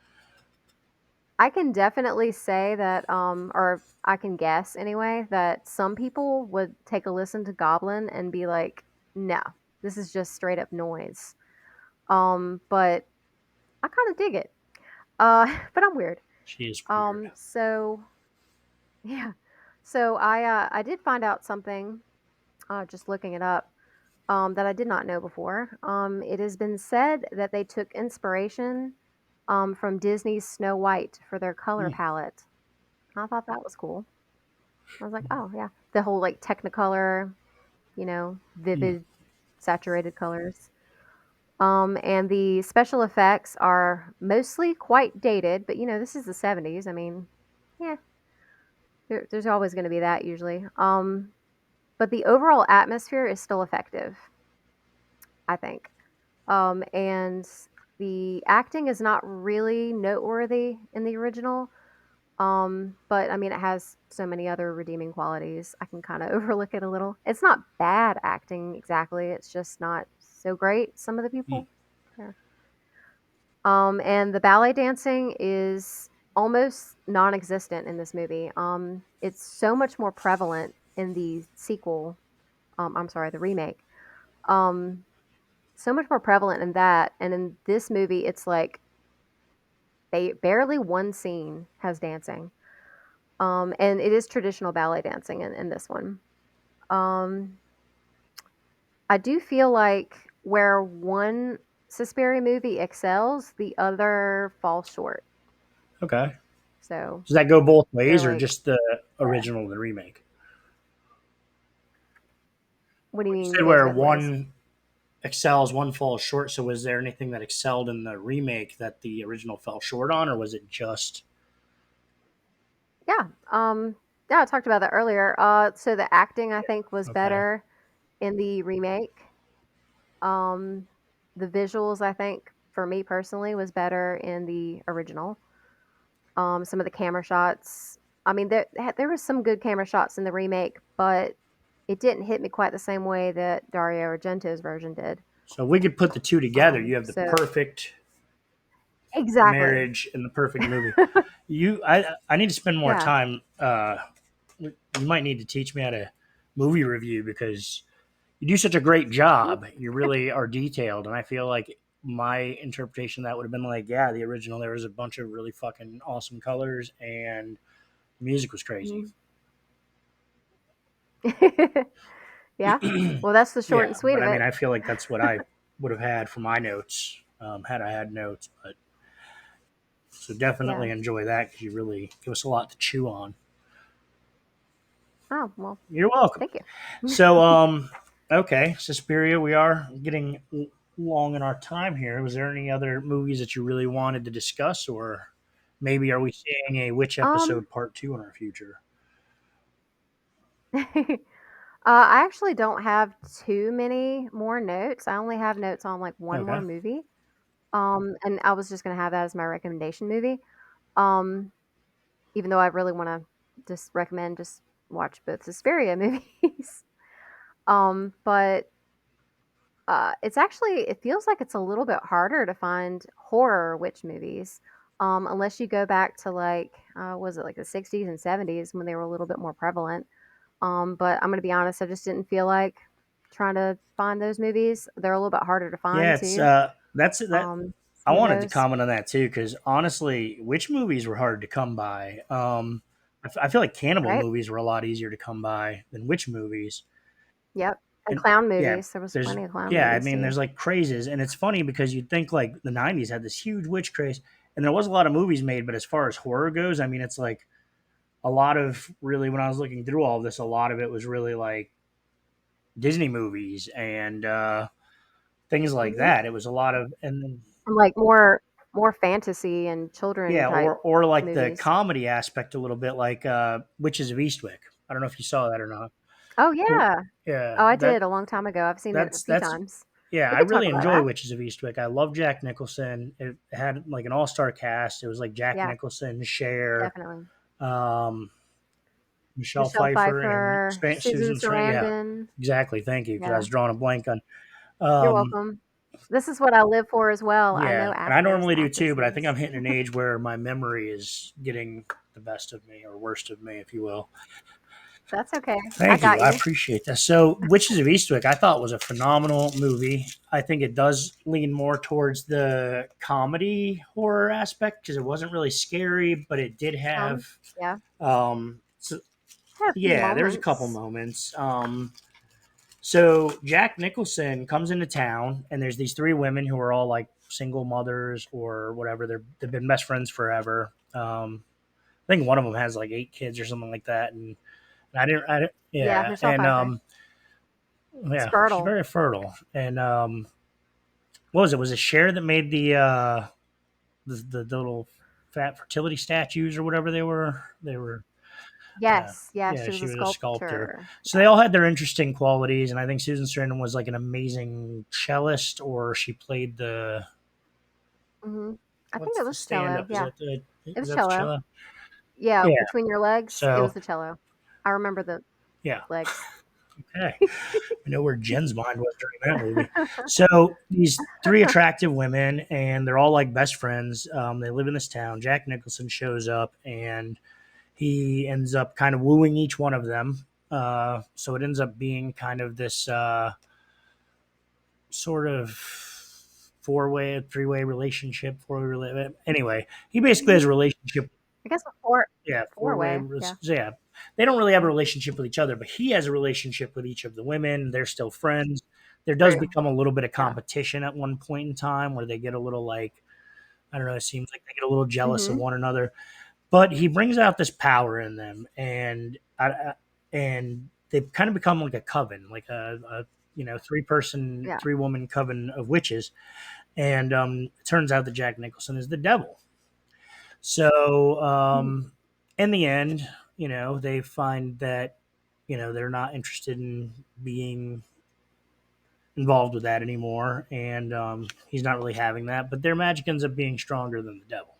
Speaker 2: I can definitely say that, or I can guess anyway, that some people would take a listen to Goblin and be like, "No, this is just straight up noise." But I kind of dig it. But I'm weird.
Speaker 1: She is weird.
Speaker 2: So yeah, so I did find out something, just looking it up, that I did not know before. It has been said that they took inspiration, from Disney's Snow White for their color
Speaker 1: Hmm.
Speaker 2: palette. I thought that was cool. I was like, oh yeah, the whole like Technicolor,
Speaker 1: Hmm.
Speaker 2: vivid, saturated colors. And the special effects are mostly quite dated, but this is the 70s. I mean, yeah, there's always going to be that usually. But the overall atmosphere is still effective, I think. And the acting is not really noteworthy in the original. But I mean, it has so many other redeeming qualities. I can kind of overlook it a little. It's not bad acting exactly. It's just not so great. Some of the
Speaker 1: Hmm.
Speaker 2: people. Yeah. And the ballet dancing is almost non-existent in this movie. It's so much more prevalent in the sequel. I'm sorry, the remake. Um, so much more prevalent in that, and in this movie, it's like barely one scene has dancing. And it is traditional ballet dancing in this one. Um, I do feel like where one Suspiria movie excels, the other falls short.
Speaker 1: Okay.
Speaker 2: So
Speaker 1: Does that go both
Speaker 2: they're
Speaker 1: ways, or
Speaker 2: like,
Speaker 1: just the
Speaker 2: yeah.
Speaker 1: original and the remake?
Speaker 2: What do you
Speaker 1: You
Speaker 2: mean
Speaker 1: said
Speaker 2: goes
Speaker 1: where
Speaker 2: both ways?
Speaker 1: one excels, one falls short. So was there anything that excelled in the remake that the original fell short on, or was it just
Speaker 2: Yeah. Yeah, I talked about that earlier. So the acting I think was
Speaker 1: okay?
Speaker 2: better in the remake. Um, the visuals I think for me personally was better in the original. Some of the camera shots. I mean, there was some good camera shots in the remake, but it didn't hit me quite the same way that Dario Argento's version did.
Speaker 1: So if we could put the two together, you have the
Speaker 2: So
Speaker 1: perfect
Speaker 2: exactly.
Speaker 1: marriage and the perfect movie. I need to spend more
Speaker 2: Yeah.
Speaker 1: time. You might need to teach me how to movie review because you do such a great
Speaker 2: Mm,
Speaker 1: job. You really are detailed, and I feel like my interpretation of that would have been like, yeah, the original. There was a bunch of really fucking awesome colors, and the music was crazy.
Speaker 2: mhm. Yeah. Well, that's the short
Speaker 1: Yeah,
Speaker 2: and sweet
Speaker 1: but
Speaker 2: of
Speaker 1: I mean,
Speaker 2: it.
Speaker 1: I feel like that's what I would have had for my notes had I had notes. But so
Speaker 2: Yeah.
Speaker 1: definitely enjoy that because you really give us a lot to chew on.
Speaker 2: Oh, well,
Speaker 1: You're welcome.
Speaker 2: thank you.
Speaker 1: So, okay, Suspiria, we are getting long in our time here. Was there any other movies that you really wanted to discuss, or maybe are we seeing a witch
Speaker 2: Um,
Speaker 1: episode part two in our future?
Speaker 2: I actually don't have too many more notes. I only have notes on like one more
Speaker 1: Okay.
Speaker 2: movie. And I was just gonna have that as my recommendation movie. Um, Even though I really want to just recommend just watch both Suspiria movies. But it's actually it feels like it's a little bit harder to find horror witch movies. Unless you go back to like was it like the 60s and 70s when they were a little bit more prevalent. But I'm gonna be honest, I just didn't feel like trying to find those movies. They're a little bit harder to
Speaker 1: Yeah,
Speaker 2: find
Speaker 1: it's
Speaker 2: too.
Speaker 1: that's that. I
Speaker 2: Some of
Speaker 1: wanted to
Speaker 2: those.
Speaker 1: comment on that too because honestly, witch movies were hard to come by. I feel like cannibal
Speaker 2: Right?
Speaker 1: movies were a lot easier to come by than witch movies.
Speaker 2: Yep. And
Speaker 1: And
Speaker 2: clown
Speaker 1: yeah,
Speaker 2: movies. There was
Speaker 1: there's
Speaker 2: plenty of clown
Speaker 1: yeah, I
Speaker 2: movies
Speaker 1: mean,
Speaker 2: too.
Speaker 1: there's like crazes, and it's funny because you'd think like the '90s had this huge witch craze, and there was a lot of movies made, but as far as horror goes, I mean, it's like a lot of really when I was looking through all of this, a lot of it was really like Disney movies and things like
Speaker 2: Mhm.
Speaker 1: that. It was a lot of and then
Speaker 2: And, like, more fantasy and children
Speaker 1: yeah,
Speaker 2: type
Speaker 1: or like the
Speaker 2: movies.
Speaker 1: comedy aspect a little bit, like Witches of Eastwick. I don't know if you saw that or not.
Speaker 2: Oh,
Speaker 1: Well,
Speaker 2: yeah.
Speaker 1: yeah,
Speaker 2: Oh, I did a long time ago. I've seen it a few
Speaker 1: that's
Speaker 2: times.
Speaker 1: yeah,
Speaker 2: We
Speaker 1: I
Speaker 2: could talk
Speaker 1: really
Speaker 2: about
Speaker 1: enjoy
Speaker 2: that.
Speaker 1: Witches of Eastwick. I love Jack Nicholson. It had like an all star cast. It was like Jack
Speaker 2: Yeah,
Speaker 1: Nicholson, Cher,
Speaker 2: definitely.
Speaker 1: um, Michelle
Speaker 2: Michelle
Speaker 1: Pfeiffer, and
Speaker 2: Pfeiffer, Susan
Speaker 1: Susan Sarandon. Yeah,
Speaker 2: Sarandon.
Speaker 1: exactly. Thank you because I
Speaker 2: Yeah,
Speaker 1: was drawing a blank on.
Speaker 2: you're
Speaker 1: Um,
Speaker 2: welcome. This is what I live for as well. I
Speaker 1: yeah,
Speaker 2: know
Speaker 1: and I
Speaker 2: actors,
Speaker 1: normally do too, but I think
Speaker 2: actresses.
Speaker 1: I'm hitting an age where my memory is getting the best of me or worst of me, if you will.
Speaker 2: That's okay. I
Speaker 1: Thank you.
Speaker 2: got
Speaker 1: I
Speaker 2: you.
Speaker 1: appreciate that. So, Witches of Eastwick, I thought was a phenomenal movie. I think it does lean more towards the comedy horror aspect because it wasn't really scary, but it did have,
Speaker 2: Yeah.
Speaker 1: so,
Speaker 2: Had a few
Speaker 1: yeah, there's a couple
Speaker 2: moments.
Speaker 1: moments. So Jack Nicholson comes into town, and there's these three women who are all like single mothers or whatever. They've been best friends forever. I think one of them has like 8 kids or something like that, and
Speaker 2: Yeah,
Speaker 1: yeah,
Speaker 2: Michelle
Speaker 1: and
Speaker 2: Pfeiffer. It's
Speaker 1: yeah, she's
Speaker 2: fertile.
Speaker 1: very fertile. And what was it? Was it Cher that made the little fat fertility statues or whatever they were? They were yeah,
Speaker 2: Yes, yeah,
Speaker 1: yeah.
Speaker 2: she was
Speaker 1: She
Speaker 2: a
Speaker 1: was a sculptor.
Speaker 2: sculptor.
Speaker 1: So they all had their interesting qualities, and I think Susan Sarandon was like an amazing cellist, or she played the
Speaker 2: Mhm. I think
Speaker 1: what's
Speaker 2: it
Speaker 1: the
Speaker 2: was
Speaker 1: stand
Speaker 2: cello,
Speaker 1: up?
Speaker 2: yeah. It
Speaker 1: Is
Speaker 2: was
Speaker 1: that the
Speaker 2: cello.
Speaker 1: cello?
Speaker 2: Yeah,
Speaker 1: Yeah.
Speaker 2: between your legs, it was
Speaker 1: So
Speaker 2: the cello. I remember the
Speaker 1: yeah.
Speaker 2: legs.
Speaker 1: Okay. I know where Jen's mind was during that movie. So these three attractive women, and they're all like best friends. They live in this town. Jack Nicholson shows up, and he ends up kind of wooing each one of them. So it ends up being kind of this sort of four-way, three-way relationship. Anyway, he basically has
Speaker 2: Mhm.
Speaker 1: a relationship.
Speaker 2: I guess a
Speaker 1: Yeah, four-way.
Speaker 2: four-way, yeah.
Speaker 1: So yeah, they don't really have a
Speaker 2: Mhm.
Speaker 1: relationship with each other, but he has a relationship with each of the women. They're still friends. There does
Speaker 2: True,
Speaker 1: become a little bit of
Speaker 2: yeah.
Speaker 1: competition at one point in time where they get a little like I don't know. It seems like they get a little jealous of
Speaker 2: Mhm.
Speaker 1: one another. But he brings out this power in them, and they kind of become like a coven, like a three person,
Speaker 2: Yeah.
Speaker 1: three woman coven of witches. And it turns out that Jack Nicholson is the devil. So
Speaker 2: Mhm.
Speaker 1: in the end, they find that they're not interested in being involved with that anymore, and he's not really having that. But their magic ends up being stronger than the devil.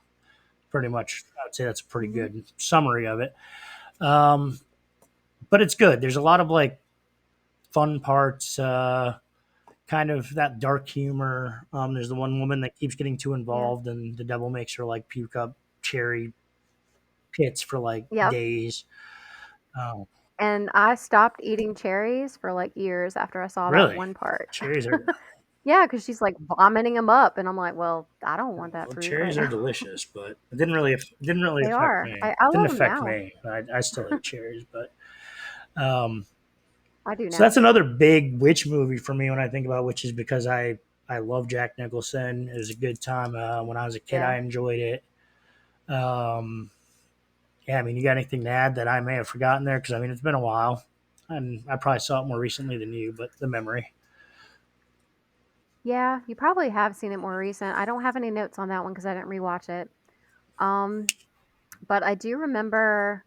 Speaker 1: Pretty much, I would say that's a pretty
Speaker 2: Mhm.
Speaker 1: good summary of it. Um, but it's good. There's a lot of like fun parts, kind of that dark humor. There's the one woman that keeps getting too
Speaker 2: Yeah.
Speaker 1: involved, and the devil makes her like puke up cherry pits for like
Speaker 2: Yep.
Speaker 1: days. Oh,
Speaker 2: And I stopped eating cherries for, like, years after I saw that
Speaker 1: really?
Speaker 2: one part.
Speaker 1: Cherries are
Speaker 2: Yeah, because she's, like, vomiting them up, and I'm like, "Well, I don't want that
Speaker 1: well,
Speaker 2: fruit right
Speaker 1: cherries are
Speaker 2: now."
Speaker 1: delicious, but it didn't really
Speaker 2: They
Speaker 1: affect
Speaker 2: are.
Speaker 1: me.
Speaker 2: I
Speaker 1: It didn't
Speaker 2: love them
Speaker 1: affect
Speaker 2: now.
Speaker 1: me. I still eat cherries, but um,
Speaker 2: I do
Speaker 1: so that's
Speaker 2: now.
Speaker 1: another big witch movie for me when I think about witches because I love Jack Nicholson. It was a good time when I was a kid.
Speaker 2: Yeah.
Speaker 1: I enjoyed it. Um, yeah, I mean, you got anything to add that I may have forgotten there? Because I mean, it's been a while, and I probably saw it more recently than you, but the memory.
Speaker 2: Yeah, you probably have seen it more recent. I don't have any notes on that one because I didn't rewatch it. Um, but I do remember,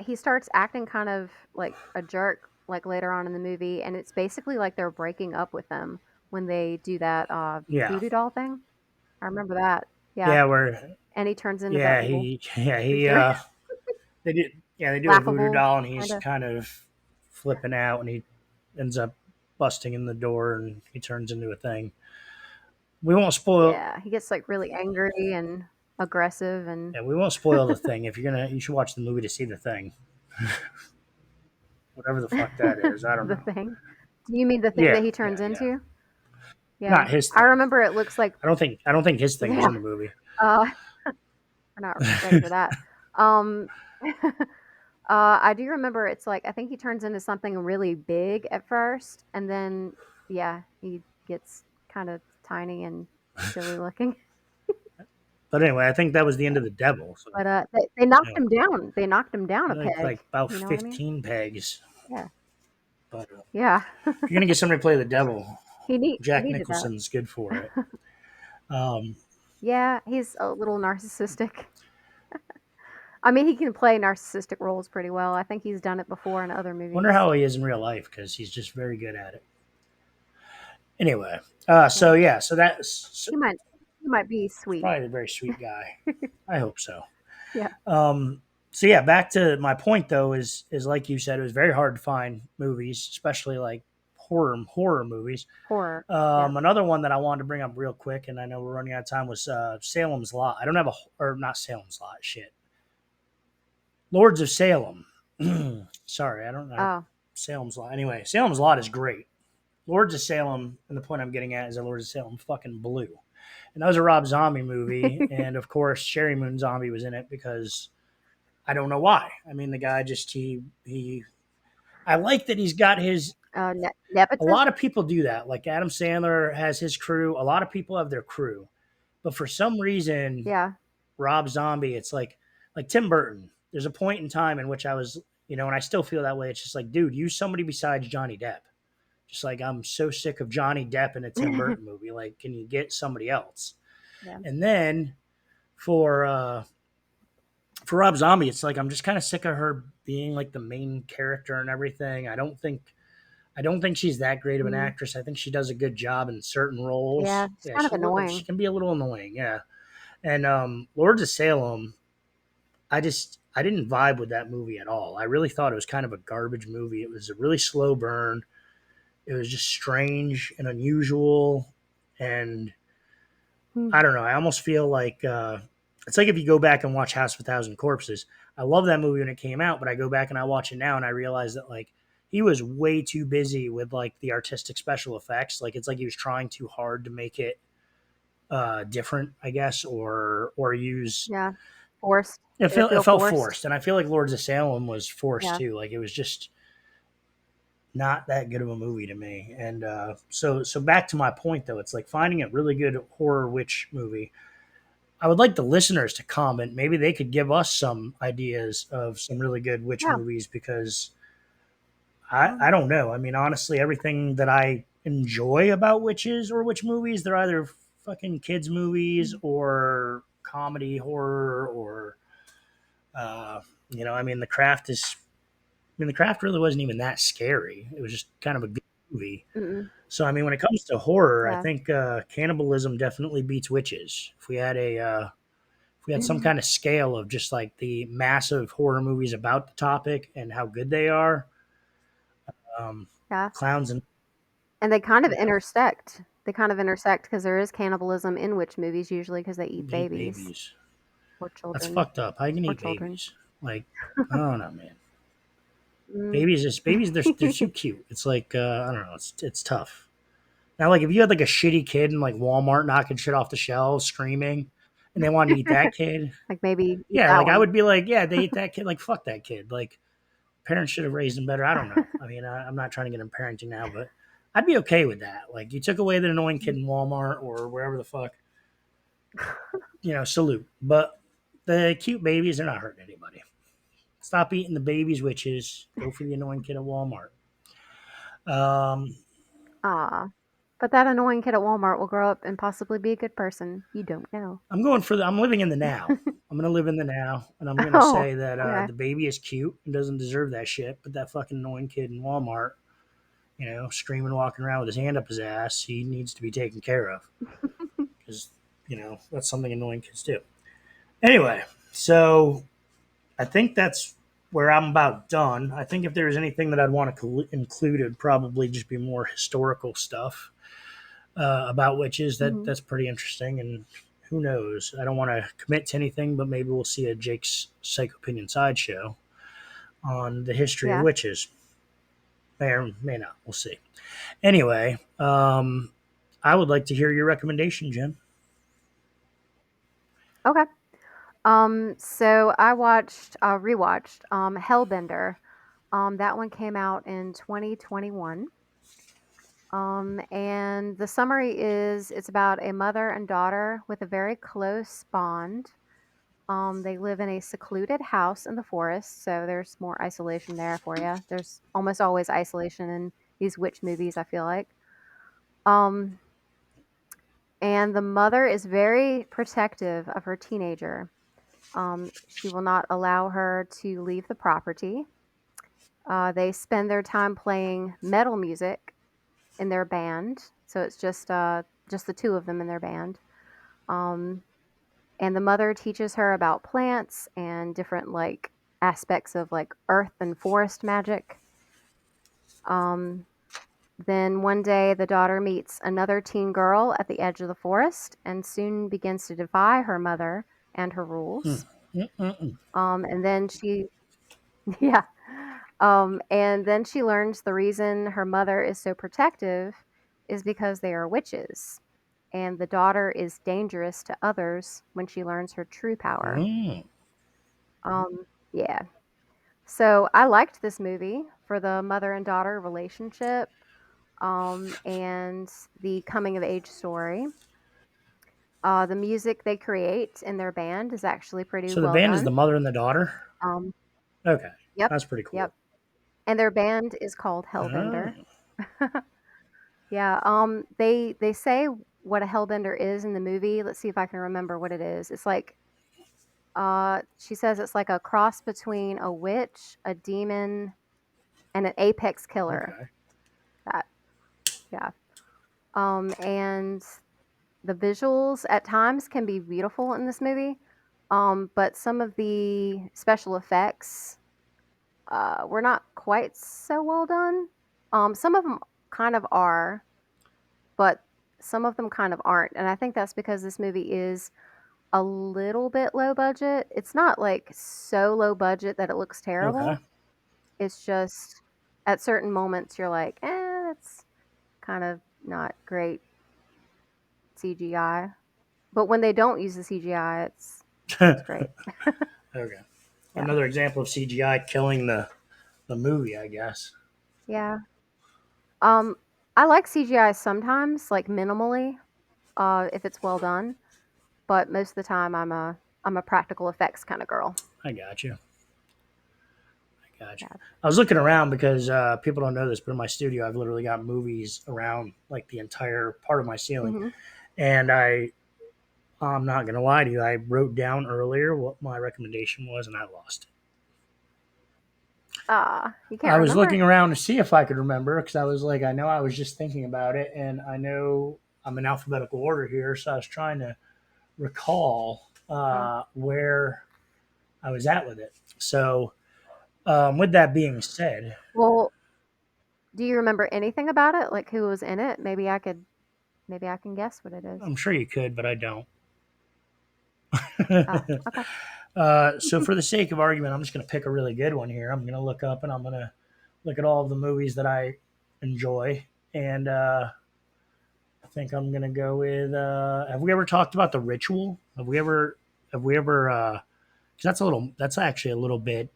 Speaker 2: he starts acting kind of like a jerk, like, later on in the movie, and it's basically like they're breaking up with him when they do that,
Speaker 1: Yeah,
Speaker 2: voodoo doll thing. I remember that. Yeah,
Speaker 1: yeah, where
Speaker 2: and he turns into that
Speaker 1: yeah
Speaker 2: little
Speaker 1: he yeah he
Speaker 2: creature.
Speaker 1: they do a voodoo
Speaker 2: Laughable,
Speaker 1: doll and he's
Speaker 2: kinda.
Speaker 1: kind of flipping out and he ends up busting in the door and he turns into a thing. We won't spoil.
Speaker 2: Yeah, he gets, like, really angry and aggressive and
Speaker 1: Yeah, we won't spoil the thing. If you're gonna, you should watch the movie to see the thing, whatever the fuck that is. I don't
Speaker 2: the
Speaker 1: know.
Speaker 2: thing. Do you mean the thing
Speaker 1: Yeah,
Speaker 2: that he
Speaker 1: yeah,
Speaker 2: turns
Speaker 1: yeah.
Speaker 2: into? Yeah.
Speaker 1: Not his
Speaker 2: I
Speaker 1: thing.
Speaker 2: remember it looks like
Speaker 1: I don't think his thing was
Speaker 2: yeah,
Speaker 1: in the movie.
Speaker 2: uh, we're not ready for that. Um, I do remember it's like I think he turns into something really big at first, and then, yeah, he gets kinda tiny and silly looking.
Speaker 1: But anyway, I think that was the end of the devil. So
Speaker 2: But, they knocked
Speaker 1: you
Speaker 2: him down. They knocked him down a peg,
Speaker 1: like about
Speaker 2: you know what I mean?
Speaker 1: 15 pegs.
Speaker 2: Yeah.
Speaker 1: But
Speaker 2: Yeah.
Speaker 1: if you're gonna get somebody to play the devil,
Speaker 2: He
Speaker 1: Jack
Speaker 2: needed that.
Speaker 1: Nicholson's good for it. Um,
Speaker 2: Yeah, he's a little narcissistic. I mean, he can play narcissistic roles pretty well. I think he's done it before in other
Speaker 1: wonder
Speaker 2: movies.
Speaker 1: how he is in real life because he's just very good at it. Anyway,
Speaker 2: Yeah.
Speaker 1: so yeah, so that's
Speaker 2: He might he might be sweet.
Speaker 1: probably a very sweet guy. I hope so.
Speaker 2: Yeah.
Speaker 1: Um, so yeah, back to my point though is like you said, it was very hard to find movies, especially like horror movies.
Speaker 2: Horror. Yeah.
Speaker 1: Another one that I wanted to bring up real quick, and I know we're running out of time, was Salem's Lot. I don't have a or not Salem's Lot. Shit, Lords of Salem. Sorry, I don't know
Speaker 2: Oh,
Speaker 1: Salem's Lot. Anyway, Salem's Lot is great. Lords of Salem, and the point I'm getting at is that Lords of Salem fucking blew. And that was a Rob Zombie movie, and of course Sherry Moon Zombie was in it because I don't know why. I mean, the guy just he. I like that he's got his. A
Speaker 2: nepotism?
Speaker 1: lot of people do that. Like Adam Sandler has his crew. A lot of people have their crew, but for some reason,
Speaker 2: Yeah.
Speaker 1: Rob Zombie, it's like Tim Burton. There's a point in time in which I was, and I still feel that way. It's just like, dude, use somebody besides Johnny Depp. Just like I'm so sick of Johnny Depp in a Tim Burton movie. Like, can you get somebody else?
Speaker 2: Yeah.
Speaker 1: And then for uh for Rob Zombie, it's like I'm just kind of sick of her being like the main character and everything. I don't think she's that great of an
Speaker 2: Mm.
Speaker 1: actress. I think she does a good job in certain
Speaker 2: Yeah,
Speaker 1: roles.
Speaker 2: it's
Speaker 1: Yeah,
Speaker 2: kind of
Speaker 1: she
Speaker 2: annoying.
Speaker 1: can be a little annoying. Yeah, and Lords of Salem, I didn't vibe with that movie at all. I really thought it was kind of a garbage movie. It was a really slow burn. It was just strange and unusual, and I
Speaker 2: Mm.
Speaker 1: don't know. I almost feel like it's like if you go back and watch House of a Thousand Corpses. I love that movie when it came out, but I go back and I watch it now and I realize that like he was way too busy with like the artistic special effects. Like it's like he was trying too hard to make it different, I guess, or use.
Speaker 2: Yeah. Forced.
Speaker 1: It
Speaker 2: Did it
Speaker 1: felt it
Speaker 2: feel
Speaker 1: felt
Speaker 2: forced?
Speaker 1: forced, and I feel like Lords of Salem was forced
Speaker 2: Yeah.
Speaker 1: too. Like it was just not that good of a movie to me. And so back to my point though, it's like finding a really good horror witch movie. I would like the listeners to comment. Maybe they could give us some ideas of some really good witch
Speaker 2: Yeah.
Speaker 1: movies because I,
Speaker 2: Um,
Speaker 1: I don't know. I mean, honestly, everything that I enjoy about witches or witch movies, they're either fucking kids movies
Speaker 2: mm,
Speaker 1: or comedy horror or uh, I mean, the craft really wasn't even that scary. It was just kind of a good movie.
Speaker 2: mm-mm.
Speaker 1: So I mean, when it comes to horror, I
Speaker 2: Yeah.
Speaker 1: think cannibalism definitely beats witches. If we had some kind of scale of just like the massive horror movies about the topic and how good they are, Um,
Speaker 2: Yeah.
Speaker 1: clowns and
Speaker 2: And they kind of
Speaker 1: yeah,
Speaker 2: intersect. They kind of intersect because there is cannibalism in witch movies usually because they eat
Speaker 1: they eat
Speaker 2: babies
Speaker 1: babies.
Speaker 2: or
Speaker 1: That's
Speaker 2: children
Speaker 1: fucked up. How you can
Speaker 2: or
Speaker 1: eat
Speaker 2: children.
Speaker 1: babies? Like, I don't know, man.
Speaker 2: Mm.
Speaker 1: Babies. They're too cute. It's like I don't know. It's tough. Now, like if you had like a shitty kid in like Walmart knocking shit off the shelves, screaming, and they wanted to eat that kid,
Speaker 2: Like maybe eat
Speaker 1: yeah,
Speaker 2: that
Speaker 1: like I
Speaker 2: one.
Speaker 1: would be like, yeah, they ate that kid. Like fuck that kid. Like parents should have raised him better. I don't know. I mean, I'm not trying to get in parenting now, but I'd be okay with that. Like you took away the annoying kid in Walmart or wherever the fuck, salute. But the cute babies, they're not hurting anybody. Stop eating the babies, witches. Go for the annoying kid at Walmart. Um,
Speaker 2: Ah. But that annoying kid at Walmart will grow up and possibly be a good person. You don't know.
Speaker 1: I'm living in the now. I'm gonna live in the now, and I'm gonna
Speaker 2: Oh,
Speaker 1: say that
Speaker 2: okay.
Speaker 1: the baby is cute and doesn't deserve that shit. But that fucking annoying kid in Walmart, screaming, walking around with his hand up his ass, he needs to be taken care of because that's something annoying kids do. Anyway, so I think that's where I'm about done. I think if there was anything that I'd want to include, it'd probably just be more historical stuff about witches.
Speaker 2: Mhm.
Speaker 1: That's pretty interesting, and who knows? I don't want to commit to anything, but maybe we'll see a Jake's Psych Opinion sideshow on the history of
Speaker 2: Yeah.
Speaker 1: witches. May or may not. We'll see. Anyway, I would like to hear your recommendation, Jen.
Speaker 2: Okay. So I rewatched Hellbender. That one came out in 2021. And the summary is it's about a mother and daughter with a very close bond. They live in a secluded house in the forest, so there's more isolation there for you. There's almost always isolation in these witch movies, I feel like. Um, and the mother is very protective of her teenager. She will not allow her to leave the property. They spend their time playing metal music in their band, so it's just the two of them in their band. Um, and the mother teaches her about plants and different like aspects of like earth and forest magic. Um, then one day the daughter meets another teen girl at the edge of the forest and soon begins to defy her mother and her
Speaker 1: Hmm.
Speaker 2: rules.
Speaker 1: Mm-mm-mm.
Speaker 2: And then she yeah. And then she learns the reason her mother is so protective is because they are witches. And the daughter is dangerous to others when she learns her true power.
Speaker 1: Mm.
Speaker 2: Yeah. So I liked this movie for the mother and daughter relationship, and the coming of age story. The music they create in their band is actually pretty
Speaker 1: So the
Speaker 2: well
Speaker 1: band is
Speaker 2: done.
Speaker 1: the mother and the daughter.
Speaker 2: Um,
Speaker 1: Okay,
Speaker 2: yep,
Speaker 1: that's pretty
Speaker 2: yep.
Speaker 1: cool.
Speaker 2: And their band is called
Speaker 1: Oh,
Speaker 2: Hellbender. Yeah, they say what a hellbender is in the movie. Let's see if I can remember what it is. It's like she says it's like a cross between a witch, a demon, and an apex killer.
Speaker 1: okay.
Speaker 2: That yeah. And the visuals at times can be beautiful in this movie. But some of the special effects were not quite so well done. Some of them kind of are, but some of them kind of aren't. And I think that's because this movie is a little bit low budget. It's not like so low budget that it looks
Speaker 1: Okay.
Speaker 2: terrible. It's just at certain moments you're like, that's kind of not great CGI. But when they don't use the CGI, it's great.
Speaker 1: Okay.
Speaker 2: Yeah.
Speaker 1: Another example of CGI killing the movie, I guess.
Speaker 2: Yeah. Um, I like CGI sometimes, like minimally, if it's well done. But most of the time, I'm a practical effects kind of girl.
Speaker 1: I got you. I got you.
Speaker 2: Yeah.
Speaker 1: I was looking around because people don't know this, but in my studio, I've literally got movies around like the entire part of my ceiling.
Speaker 2: Hmm.
Speaker 1: And I'm not gonna lie to you, I wrote down earlier what my recommendation was, and I lost it.
Speaker 2: You can't
Speaker 1: I was looking
Speaker 2: remember?
Speaker 1: around to see if I could remember because I was like, I know I was just thinking about it, and I know I'm in alphabetical order here, so I was trying to recall
Speaker 2: Uh,
Speaker 1: where I was at with it. So, with that being said,
Speaker 2: well, Do you remember anything about it? Like who was in it? Maybe I can guess what it is.
Speaker 1: I'm sure you could, but I don't.
Speaker 2: Oh, okay.
Speaker 1: So, for the sake of argument, I'm just going to pick a really good one here. I'm going to look up and I'm going to look at all of the movies that I enjoy. And I think I'm going to go with. Have we ever talked about The Ritual? Have we ever, 'cause that's actually a little bit,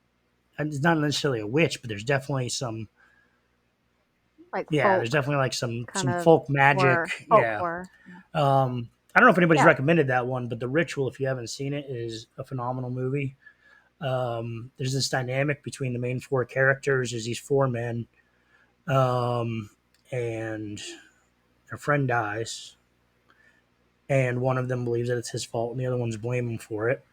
Speaker 1: and it's not necessarily a witch, but there's definitely some,
Speaker 2: Like
Speaker 1: yeah, there's
Speaker 2: folk
Speaker 1: definitely like
Speaker 2: kind
Speaker 1: some
Speaker 2: of
Speaker 1: folk
Speaker 2: horror,
Speaker 1: magic.
Speaker 2: folk
Speaker 1: Yeah.
Speaker 2: horror.
Speaker 1: I don't know if anybody's
Speaker 2: Yeah.
Speaker 1: recommended that one, but The Ritual, if you haven't seen it, is a phenomenal movie. There's this dynamic between the main four characters. There's these four men, um, and their friend dies, and one of them believes that it's his fault, and the other one's blaming him for it.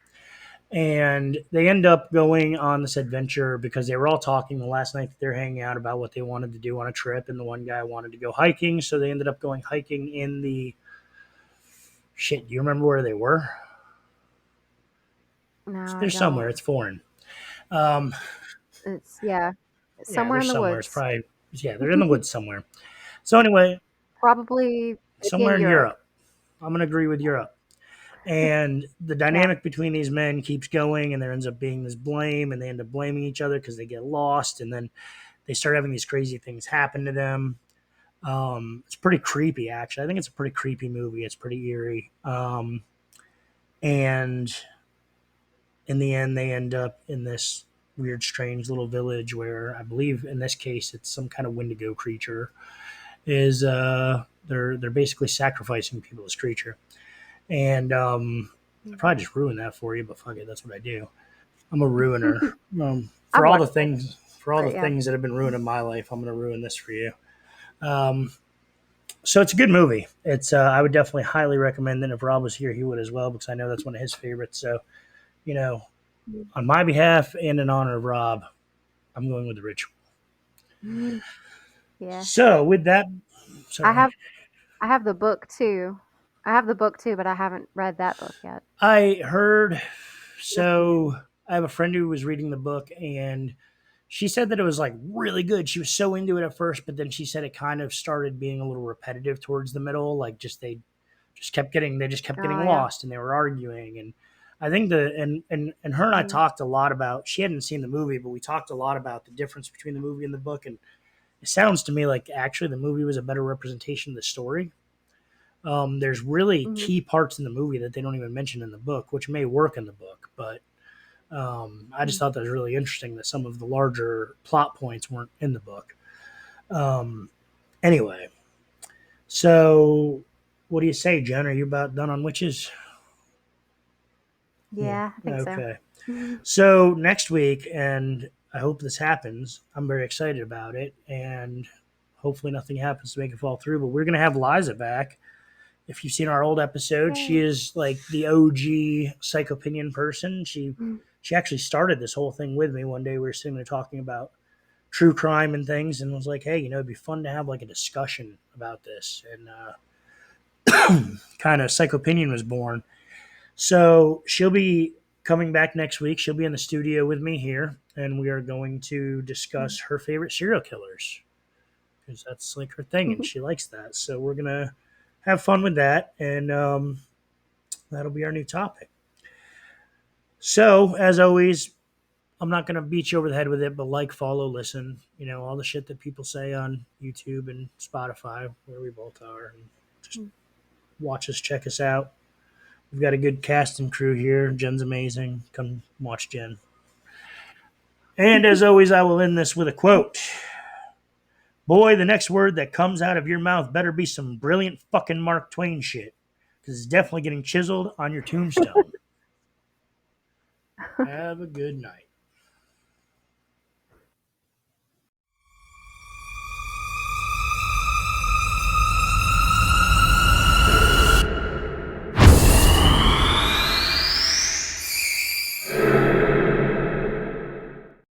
Speaker 1: And they end up going on this adventure because they were all talking the last night that they're hanging out about what they wanted to do on a trip, and the one guy wanted to go hiking, so they ended up going hiking in the shit. Do you remember where they were?
Speaker 2: No, I
Speaker 1: They're somewhere.
Speaker 2: don't.
Speaker 1: It's foreign. Um,
Speaker 2: It's yeah. It's
Speaker 1: yeah,
Speaker 2: somewhere
Speaker 1: they're
Speaker 2: in the
Speaker 1: somewhere. It's
Speaker 2: woods.
Speaker 1: probably yeah, they're in the woods somewhere. So anyway,
Speaker 2: Probably maybe
Speaker 1: somewhere
Speaker 2: in
Speaker 1: in
Speaker 2: Europe.
Speaker 1: Europe. I'm going to agree with Europe. And the
Speaker 2: Yeah.
Speaker 1: dynamic between these men keeps going, and there ends up being this blame, and they end up blaming each other because they get lost, and then they start having these crazy things happen to them. It's pretty creepy, actually. I think it's a pretty creepy movie. It's pretty eerie. And in the end, they end up in this weird, strange little village where I believe in this case it's some kind of Wendigo creature. Is they're basically sacrificing people as creature. And I probably just ruined that for you, but fuck it, that's what I do. I'm a ruiner.
Speaker 2: I've watched it,
Speaker 1: For all the
Speaker 2: but yeah.
Speaker 1: things that have been ruining my life, I'm going to ruin this for you. Um, so it's a good movie. It's I would definitely highly recommend it. If Rob was here, he would as well because I know that's one of his favorites. So you know, on my behalf and in honor of Rob, I'm going with The Ritual.
Speaker 2: Mhm. Yeah.
Speaker 1: So with that,
Speaker 2: I
Speaker 1: sorry,
Speaker 2: have I have the book too. I have the book too, but I haven't read that book yet.
Speaker 1: I heard.
Speaker 2: Yes, you did.
Speaker 1: So I have a friend who was reading the book and she said that it was like really good. She was so into it at first, but then she said it kind of started being a little repetitive towards the middle. Like they just kept getting
Speaker 2: Oh yeah.
Speaker 1: lost and they were arguing. And I think and her and I
Speaker 2: Mhm.
Speaker 1: talked a lot about. She hadn't seen the movie, but we talked a lot about the difference between the movie and the book. And it sounds to me like actually the movie was a better representation of the story. There's really
Speaker 2: Mhm.
Speaker 1: key parts in the movie that they don't even mention in the book, which may work in the book, but I just
Speaker 2: Mhm.
Speaker 1: thought that was really interesting that some of the larger plot points weren't in the book. Um, anyway, so what do you say, Jen? Are you about done on witches? Yeah.
Speaker 2: Yeah, I think so.
Speaker 1: Okay.
Speaker 2: Mhm.
Speaker 1: So next week, and I hope this happens. I'm very excited about it, and hopefully nothing happens to make it fall through. But we're gonna have Liza back. If you've seen our old episode, she
Speaker 2: Yay.
Speaker 1: is like the OG psychopinion person.
Speaker 2: Mhm.
Speaker 1: She actually started this whole thing with me. One day we were sitting there talking about true crime and things, and was like, hey, it'd be fun to have like a discussion about this. And kind of psychopinion was born. So she'll be coming back next week. She'll be in the studio with me here, and we are going to discuss her favorite serial killers because that's like her thing, and
Speaker 2: Mhm.
Speaker 1: she likes that. So we're gonna have fun with that, and that'll be our new topic. So as always, I'm not gonna beat you over the head with it, but like, follow, listen, all the shit that people say on YouTube and Spotify, where we both are, and just
Speaker 2: Mhm.
Speaker 1: watch us, check us out. We've got a good cast and crew here. Jen's amazing. Come watch Jen. And as always, I will end this with a quote. Boy, the next word that comes out of your mouth better be some brilliant fucking Mark Twain shit. Because it's definitely getting chiseled on your tombstone. Have a good night.